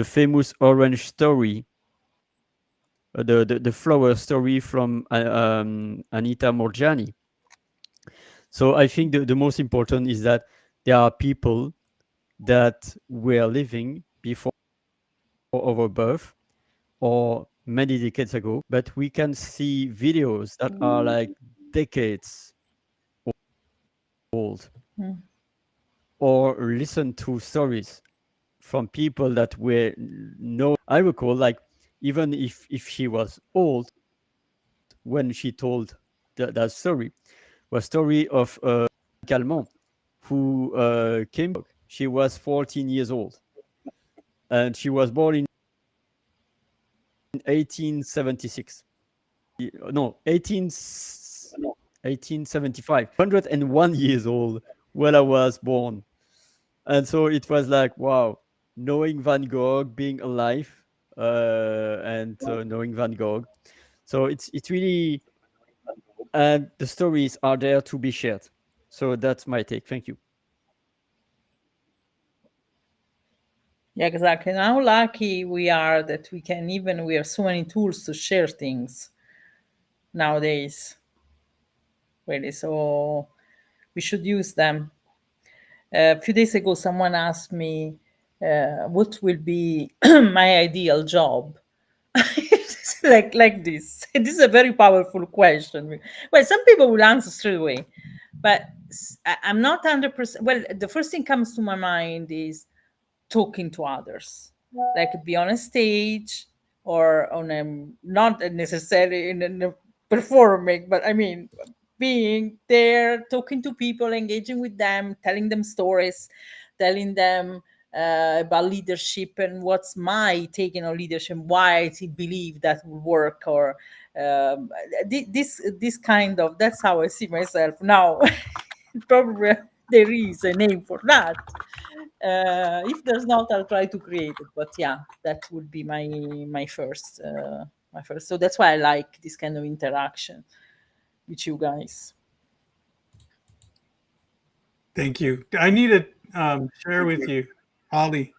famous orange story, the flower story from Anita Morjani. So I think the most important is that there are people that were living before our birth or many decades ago, but we can see videos that are like decades old Mm. or listen to stories from people that were no I recall like even if she was old when she told that story was story of Calment who came she was 14 years old and she was born in 1876 no 18 1875, 101 years old when I was born. And so it was like, wow, knowing Van Gogh, being alive, and knowing Van Gogh. So it's really, and the stories are there to be shared. So that's my take. Thank you. Yeah, exactly. And how lucky we are that we have so many tools to share things nowadays, really. So we should use them. A few days ago, someone asked me, what will be my ideal job? Like this. This is a very powerful question. Well, some people will answer straight away, but I'm not 100%. Well, the first thing comes to my mind is talking to others, like be on a stage or on a, not necessarily in a performing, but I mean being there, talking to people, engaging with them, telling them stories, telling them about leadership and what's my taking on leadership, why I believe that will work, or this kind of, that's how I see myself now. Probably there is a name for that. If there's not, I'll try to create it. But yeah, that would be my first. So that's why I like this kind of interaction with you guys. Thank you. I need to share with you, Ollie,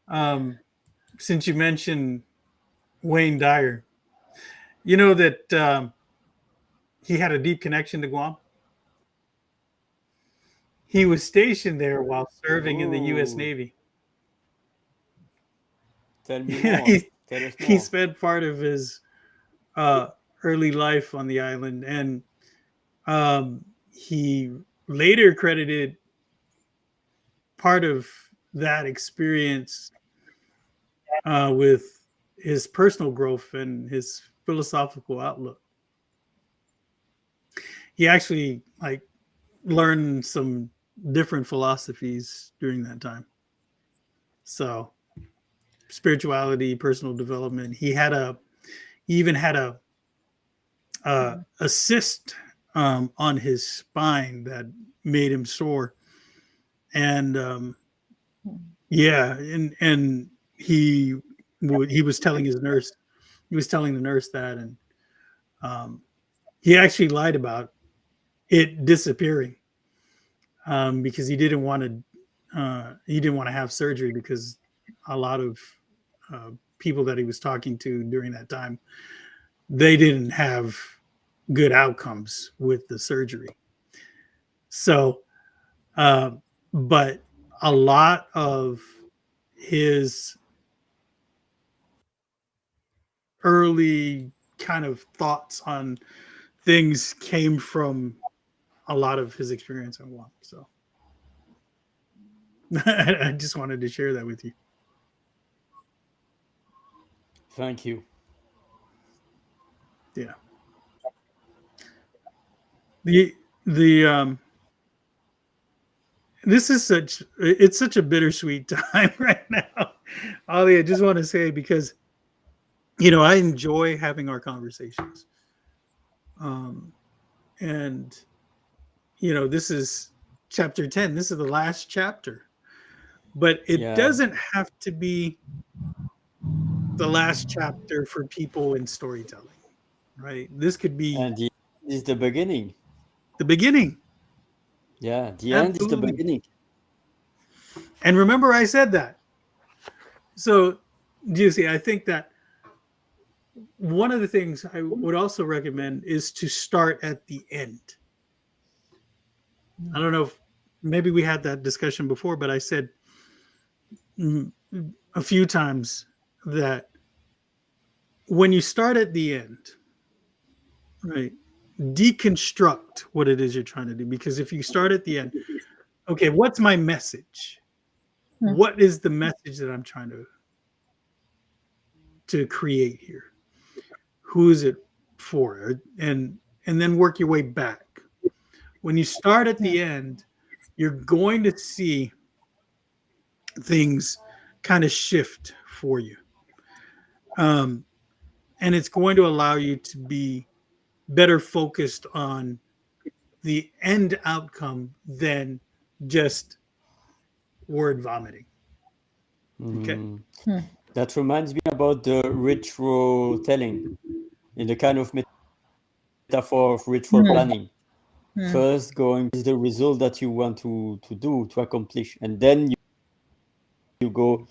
um, since you mentioned Wayne Dyer, you know that he had a deep connection to Guam. He was stationed there while serving in the U.S. Oh, Navy. tell me Yeah, more. Tell us he more. spent part of his uh, early life on the island, and he later credited part of that experience with his personal growth and his philosophical outlook. He actually like learned some different philosophies during that time. So spirituality, personal development. He even had a cyst on his spine that made him sore, and yeah, and he was telling his nurse, he was telling the nurse that, and um, he actually lied about it disappearing because he didn't want to have surgery because a lot of people that he was talking to during that time, they didn't have good outcomes with the surgery. So, uh, but a lot of his early kind of thoughts on things came from a lot of his experience on Guam. So I just wanted to share that with you. Thank you. Yeah. The the this is such it's such a bittersweet time right now. Ollie, I just want to say because I enjoy having our conversations. Um and this is chapter 10. This is the last chapter. But it Yeah. doesn't have to be the last chapter for people in storytelling, right? This could be And the end is the beginning. the beginning. Yeah, the end is the Absolutely. beginning. And remember, I said that. So, Juicy, I think that one of the things I would also recommend is to start at the end. I don't know if maybe we had that discussion before, but I said mm, a few times that when you start at the end, right, deconstruct what it is you're trying to do. Because if you start at the end, okay, what's my message? Hmm. What is the message that I'm trying to create here? Who is it for? And then work your way back. When you start at Hmm. the end, you're going to see things kind of shift for you. Um, and it's going to allow you to be better focused on the end outcome than just word vomiting. Okay. Mm. That reminds me about the retro telling in the kind of metaphor of ritual Mm, planning. First, going is the result that you want to do, to accomplish, and then you go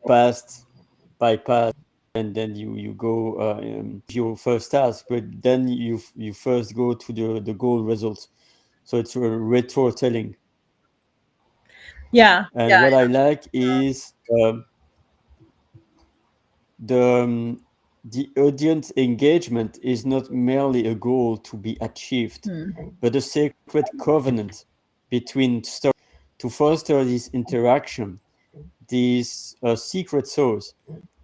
past by past, and then you go your first task, but then you first go to the goal results. So it's a retro telling. yeah, And what I like is the audience engagement is not merely a goal to be achieved, but a sacred covenant between stories to foster this interaction, these secret sauce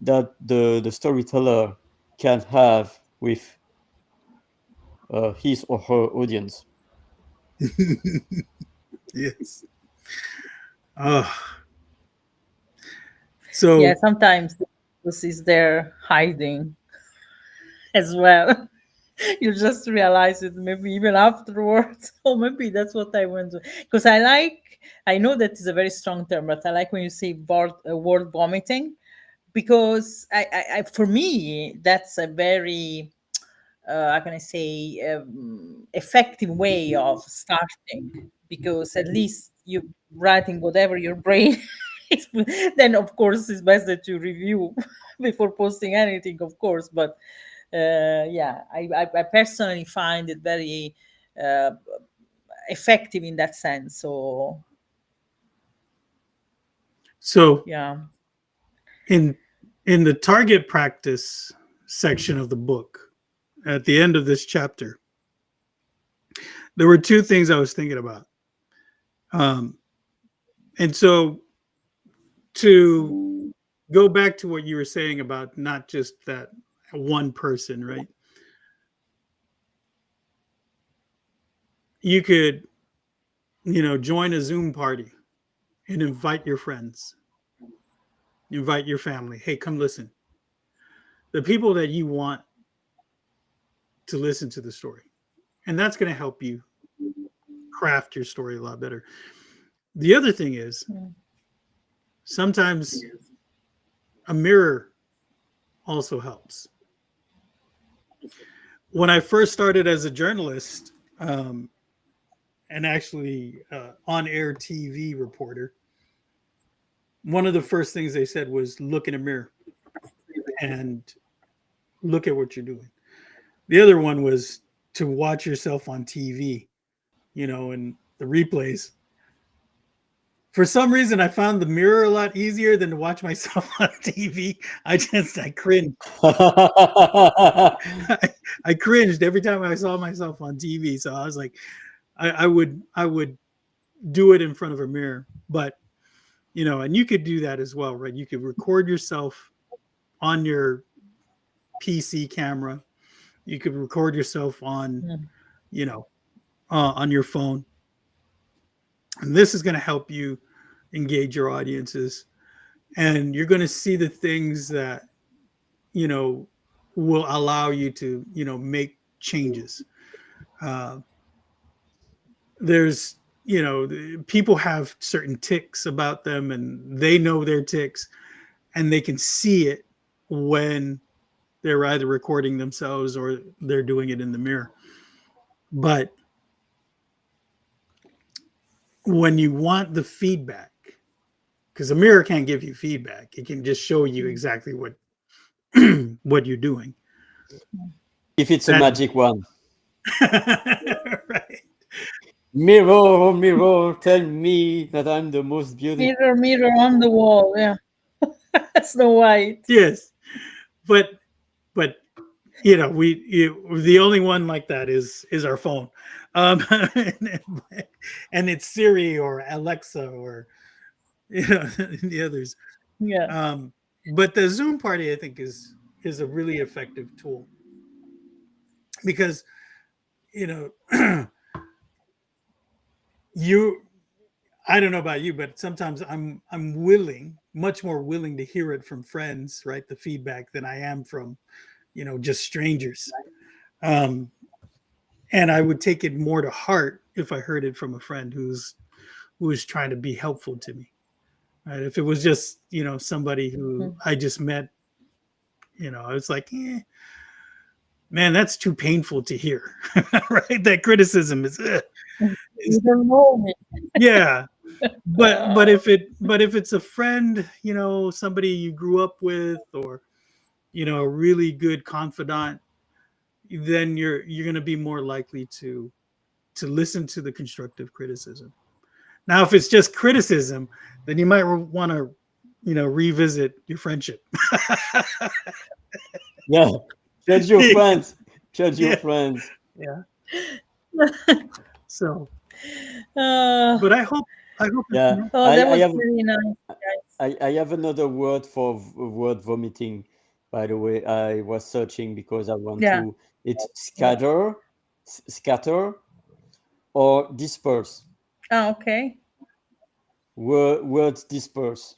that the storyteller can have with his or her audience. Yes. Uh, yeah. so Sometimes this is there hiding as well. You just realize it maybe even afterwards. Oh, maybe that's what I want to. Because I know that is a very strong term, but I like when you say word vomiting, because for me, that's a very, how can I say, effective way of starting, because at least you writing whatever your brain is, then of course it's best that you review before posting anything, of course. But yeah, I personally find it very uh, effective in that sense. So so yeah. in in the target practice section of the book, at the end of this chapter, there were two things I was thinking about. Um, and so to go back to what you were saying about not just that one person, right? You could, join a Zoom party and invite your friends, invite your family. Hey, come listen. The people that you want to listen to the story. And that's going to help you craft your story a lot better. The other thing is Mm. sometimes a mirror also helps. When I first started as a journalist, and actually on air TV reporter, one of the first things they said was look in a mirror and look at what you're doing. The other one was to watch yourself on TV, and the replays. For some reason, I found the mirror a lot easier than to watch myself on TV. I cringed. I cringed every time I saw myself on TV. So I was like, I would do it in front of a mirror. But and you could do that as well, right? You could record yourself on your PC camera. You could record yourself Mm. you know, on your phone. And this is going to help you engage your audiences. And you're going to see the things that, you know, will allow you to, make changes. Uh, there's, people have certain ticks about them and they know their ticks and they can see it when they're either recording themselves or they're doing it in the mirror. But when you want the feedback, because a mirror can't give you feedback, it can just show you exactly what what you're doing. If it's a That magic one. right. Mirror, mirror, tell me that I'm the most beautiful. Mirror, mirror on the wall. Yeah. Snow White. Yes, but the only one like that is our phone, um, and it's Siri or Alexa or the others. Yeah. Um, but the Zoom party, I think, is a really effective tool because you know you. I don't know about you, but sometimes I'm much more willing to hear it from friends, right? The feedback than I am from just strangers. Um, and I would take it more to heart if I heard it from a friend who was trying to be helpful to me. Right? If it was just somebody who I just met, I was like, man, that's too painful to hear. Right? That criticism is, You don't know me. yeah. But if it's a friend, somebody you grew up with, or a really good confidant, then you're going to be more likely to listen to the constructive criticism. Now, if it's just criticism, then you might want to, revisit your friendship. Yeah, judge your friends. Judge your Yeah. friends. Yeah. So, Uh, but I hope Yeah, oh, that was really nice, guys. I have another word for word vomiting. By the way, I was searching because I want Yeah. to. It's scatter, scatter, or disperse. Oh, okay. Words disperse.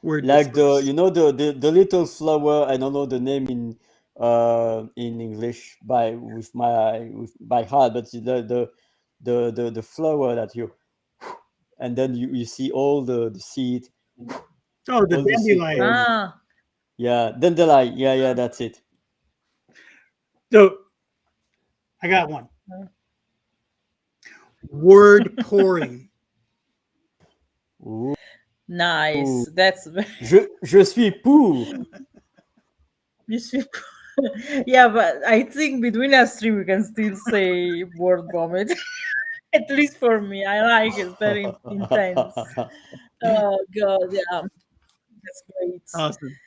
word Like disperse. the little flower. I don't know the name in English by heart, but the flower that you, and then you see all the seed, Oh, the all the seed dandelion. turn. Ah, Yeah, dandelion. Yeah, that's it. So I got one. Word pouring. Ooh. nice. That's Je suis pour. you should- yeah, but I think between us three we can still say word vomit. At least for me, I like it. Very intense. Oh God, yeah, that's great. Awesome.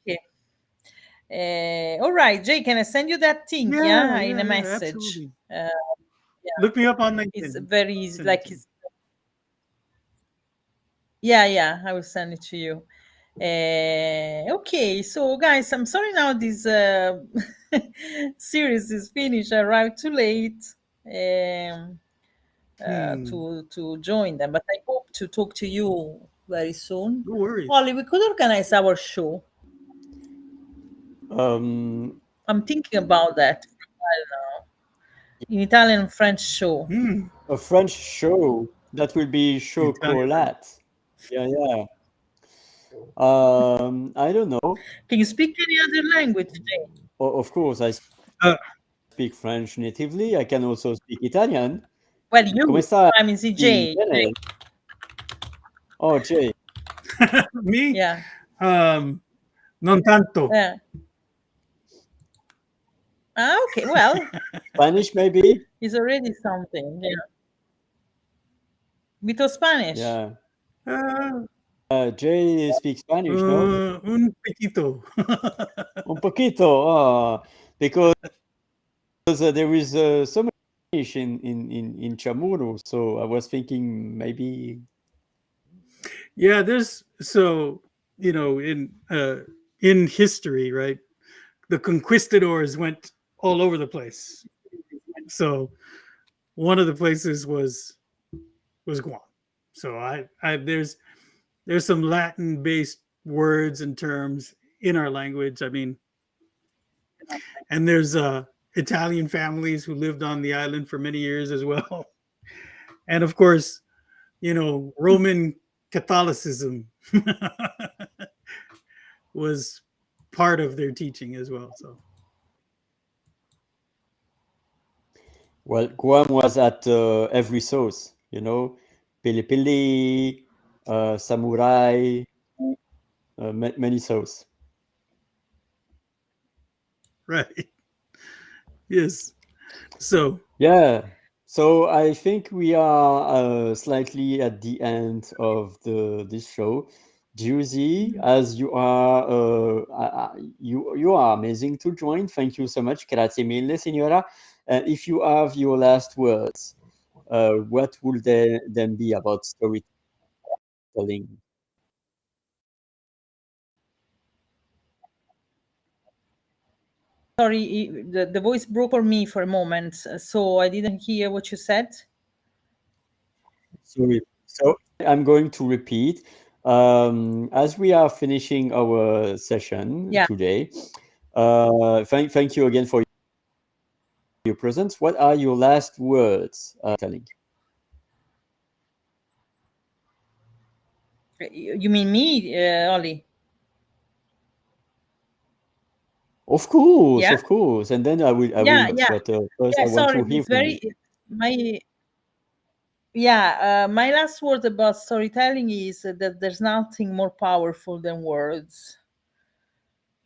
Okay. All right, Jay, can I send you that thing? Yeah, in a Yeah, message. absolutely. Look me up on It's LinkedIn. very easy. Send it Like to me. it's yeah, I will send it to you. Okay, so guys, I'm sorry now this series is finished. I arrived too late um, Hmm. to join them, but I hope to talk to you very soon. No worries. Ollie, we could organize our show. Um, I'm thinking about that. I don't know, in Italian French show. Hmm. a French show that will be Italian. chocolat. Yeah. I don't know. Can you speak any other language, Jay? Of course, I Uh, speak French natively. I can also speak Italian. Well, Come you. stai? I mean, see, Jay. Bene. Oh, Jay. me? Yeah, Non tanto. yeah. Ah, okay. Well, Spanish, maybe? it's already something. Yeah. With Spanish. Yeah. Uh, Jay speaks Spanish, no? un poquito. Un poquito. Because there is so much Spanish in Chamorro. So I was thinking maybe. Yeah, there's so in history, right? The conquistadors went all over the place. So one of the places was Guam. So I there's some Latin based words and terms in our language. I mean, and there's Italian families who lived on the island for many years as well. And of course, Roman Catholicism was part of their teaching as well. So Well, Guam was at every sauce, pili pili, samurai, many sauce. right, yes. So Yeah. So I think we are slightly at the end of this show. Juicy, as you are, you are amazing to join. Thank you so much. Grazie mille, signora. If you have your last words, what would they then be about storytelling? Sorry, the voice broke for me for a moment, so I didn't hear what you said. Sorry. So I'm going to repeat. As we are finishing our session Yeah. today, Thank you again for your presence. What are your last words, telling? You mean me, Ollie? Yeah, Of course. And then I yeah, will, yeah, but first yeah. I want Sorry, to hear it's from you. very my yeah. My last word about storytelling is that there's nothing more powerful than words,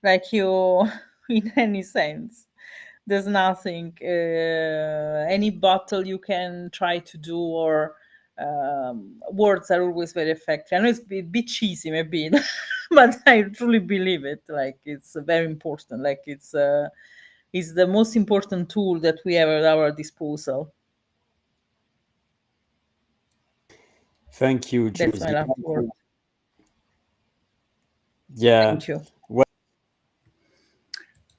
like you, in any sense. There's nothing, any battle you can try to do, or words are always very effective. I know it's a bit cheesy, maybe, but I truly believe it. Like it's very important. Like it's the most important tool that we have at our disposal. Thank you, That's my Josie. last word. Yeah. Thank you. Well,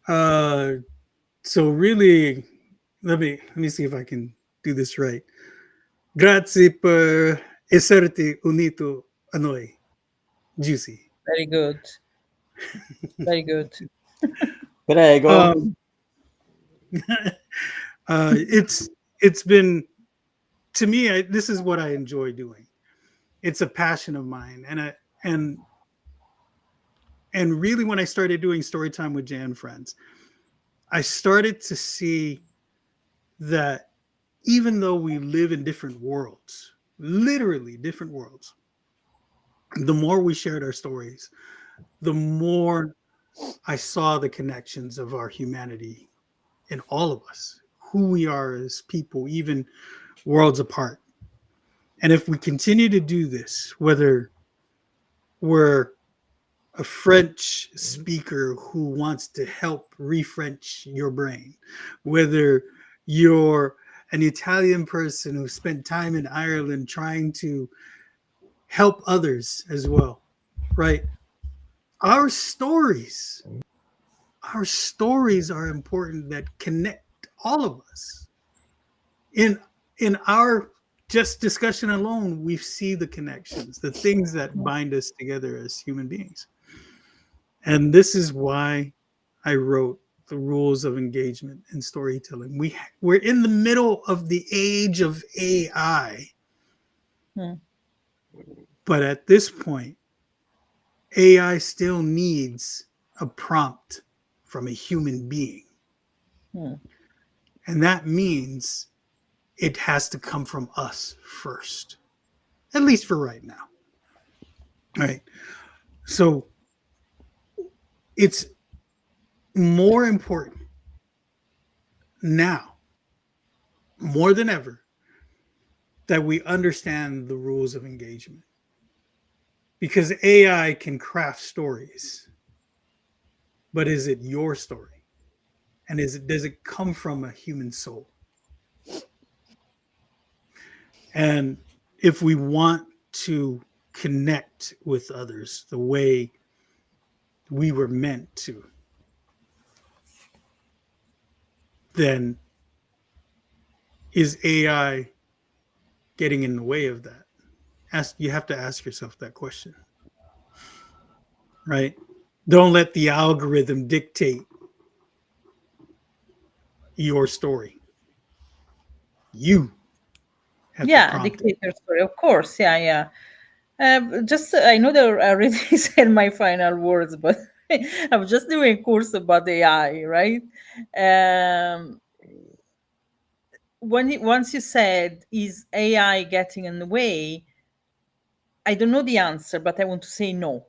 Uh, so really, let me see if I can do this right. Grazie per esserti unito a noi, Juicy. Very good. Very good. prego. Um, it's been, to me. This is what I enjoy doing. It's a passion of mine, and and really, when I started doing story time with Jay and friends, I started to see that even though we live in different worlds, literally different worlds, the more we shared our stories, the more I saw the connections of our humanity in all of us, who we are as people, even worlds apart. And if we continue to do this, whether we're a French speaker who wants to help refrench your brain, whether you're an Italian person who spent time in Ireland trying to help others as well, right? Our stories, our stories are important that connect all of us. In in our just discussion alone, we see the connections, the things that bind us together as human beings. And this is why I wrote the rules of engagement in storytelling. We're in the middle of the age of AI, Hmm. but at this point, AI still needs a prompt from a human being. Hmm. And that means it has to come from us first, at least for right now. All right. So it's more important now, more than ever, that we understand the rules of engagement, because AI can craft stories, but is it your story? And does it come from a human soul? And if we want to connect with others the way we were meant to, then is AI getting in the way of that? You have to ask yourself that question, right? Don't let the algorithm dictate your story. You have to Yeah, prompt it. dictator story, of course. Yeah, yeah. Just I know that I already said my final words, but I'm just doing a course about AI, right? Um, once you said, "Is AI getting in the way?" I don't know the answer, but I want to say no,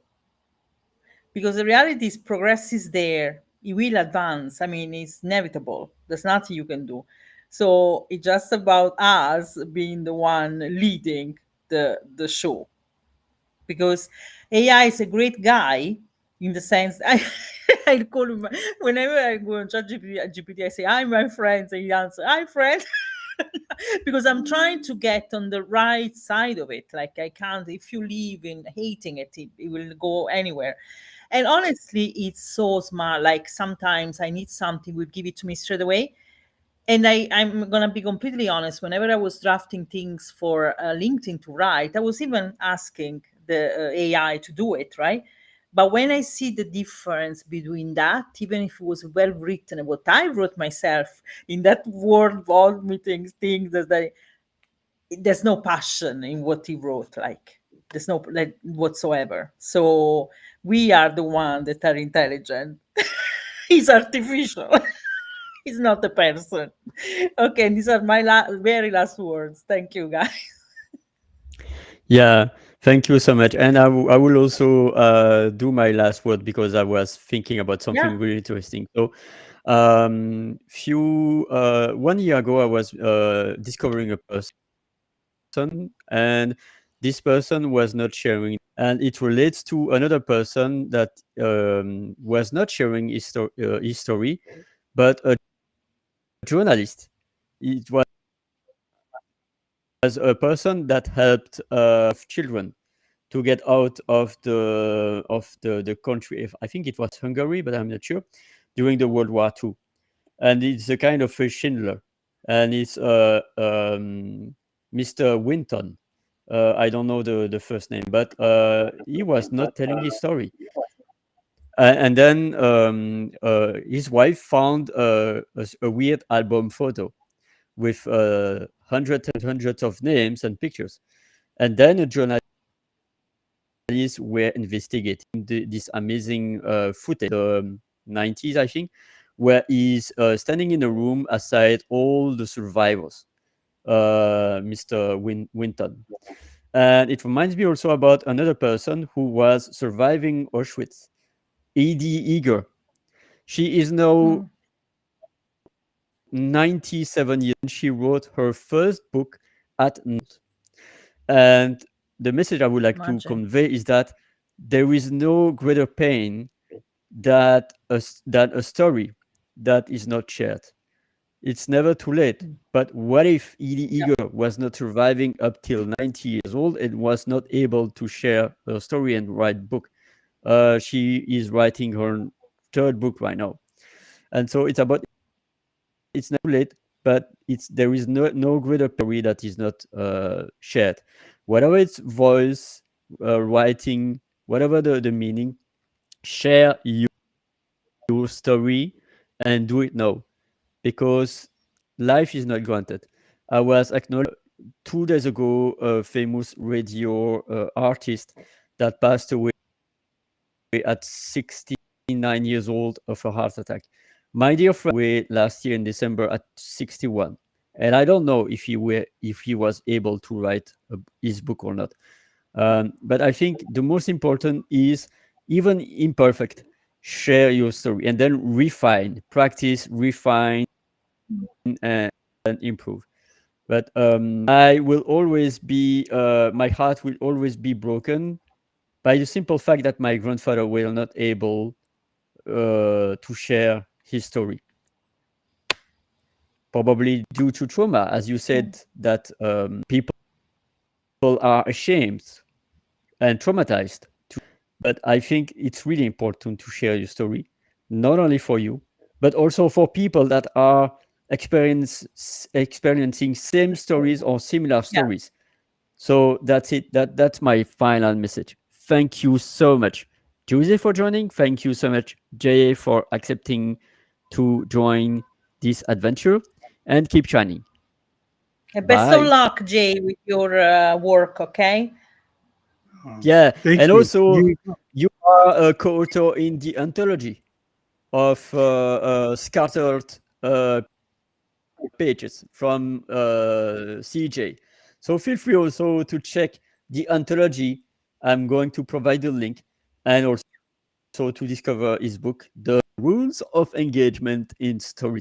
because the reality is progress is there. It will advance. I mean, it's inevitable. There's nothing you can do. So it's just about us being the one leading the show, because AI is a great guy in the sense I call him whenever I go on ChatGPT, I say, "Hi, my friends," and he answers, "Hi, friend," because I'm trying to get on the right side of it. Like I can't, if you leave in hating it, it will go anywhere. And honestly, it's so smart. Like sometimes I need something, would give it to me straight away. And I'm gonna be completely honest. Whenever I was drafting things for LinkedIn to write, I was even asking the AI to do it, right? But when I see the difference between that, even if it was well written and what I wrote myself in that word vomiting thing, there's no passion in what he wrote. Like there's no like whatsoever. So we are the one that are intelligent. He's artificial. He's not a person. Okay, these are my very last words. Thank you, guys. Yeah, thank you so much. And I will also do my last word because I was thinking about Yeah. something really interesting. So, few 1 year ago, I was discovering a person, and this person was not sharing, and it relates to another person that was not sharing his story, but a journalist. It was a person that helped children to get out of the country. I think it was Hungary, but I'm not sure, during the World War II. And it's a kind of a Schindler, and it's Mr. Winton. I don't know the first name, but he was not telling his story. And then his wife found a weird album photo with hundreds and hundreds of names and pictures. And then a journalist were investigating this amazing footage, the 90s, I think, where he's standing in a room aside all the survivors, Mr. Winton. And it reminds me also about another person who was surviving Auschwitz, Edie Eger. She is now Mm, 97 years. She wrote her first book at. And the message I would like to imagine. convey is that there is no greater pain that than a story that is not shared. It's never too late. Mm. But what if Edie Yeah. Eger was not surviving up till 90 years old and was not able to share her story and write book? She is writing her third book right now, and so it's not too late. But there is no greater story that is not shared, whatever it's voice, writing, whatever the meaning. Share your story and do it now, because life is not granted. I was acknowledged 2 days ago a famous radio artist that passed away at 69 years old of a heart attack. My dear friend away last year in December at 61, and I don't know if he was able to write his book or not. But I think the most important is, even imperfect, share your story and then refine, practice, refine, and improve. But I will always be, my heart will always be broken by the simple fact that my grandfather will not able to share his story, probably due to trauma, as you said, that people are ashamed and traumatized. But I think it's really important to share your story, not only for you, but also for people that are experiencing same stories or similar Yeah. stories. So that's it. That's my final message. Thank you so much, Jose, for joining. Thank you so much, Jay, for accepting to join this adventure, and keep shining. Best of Bye. luck, Jay, with your work. Okay. Yeah, Thank and you. also you are a co-author in the anthology of scattered pages from CJ. So feel free also to check the anthology. I'm going to provide the link, and also to discover his book, The Rules of Engagement in Storytelling.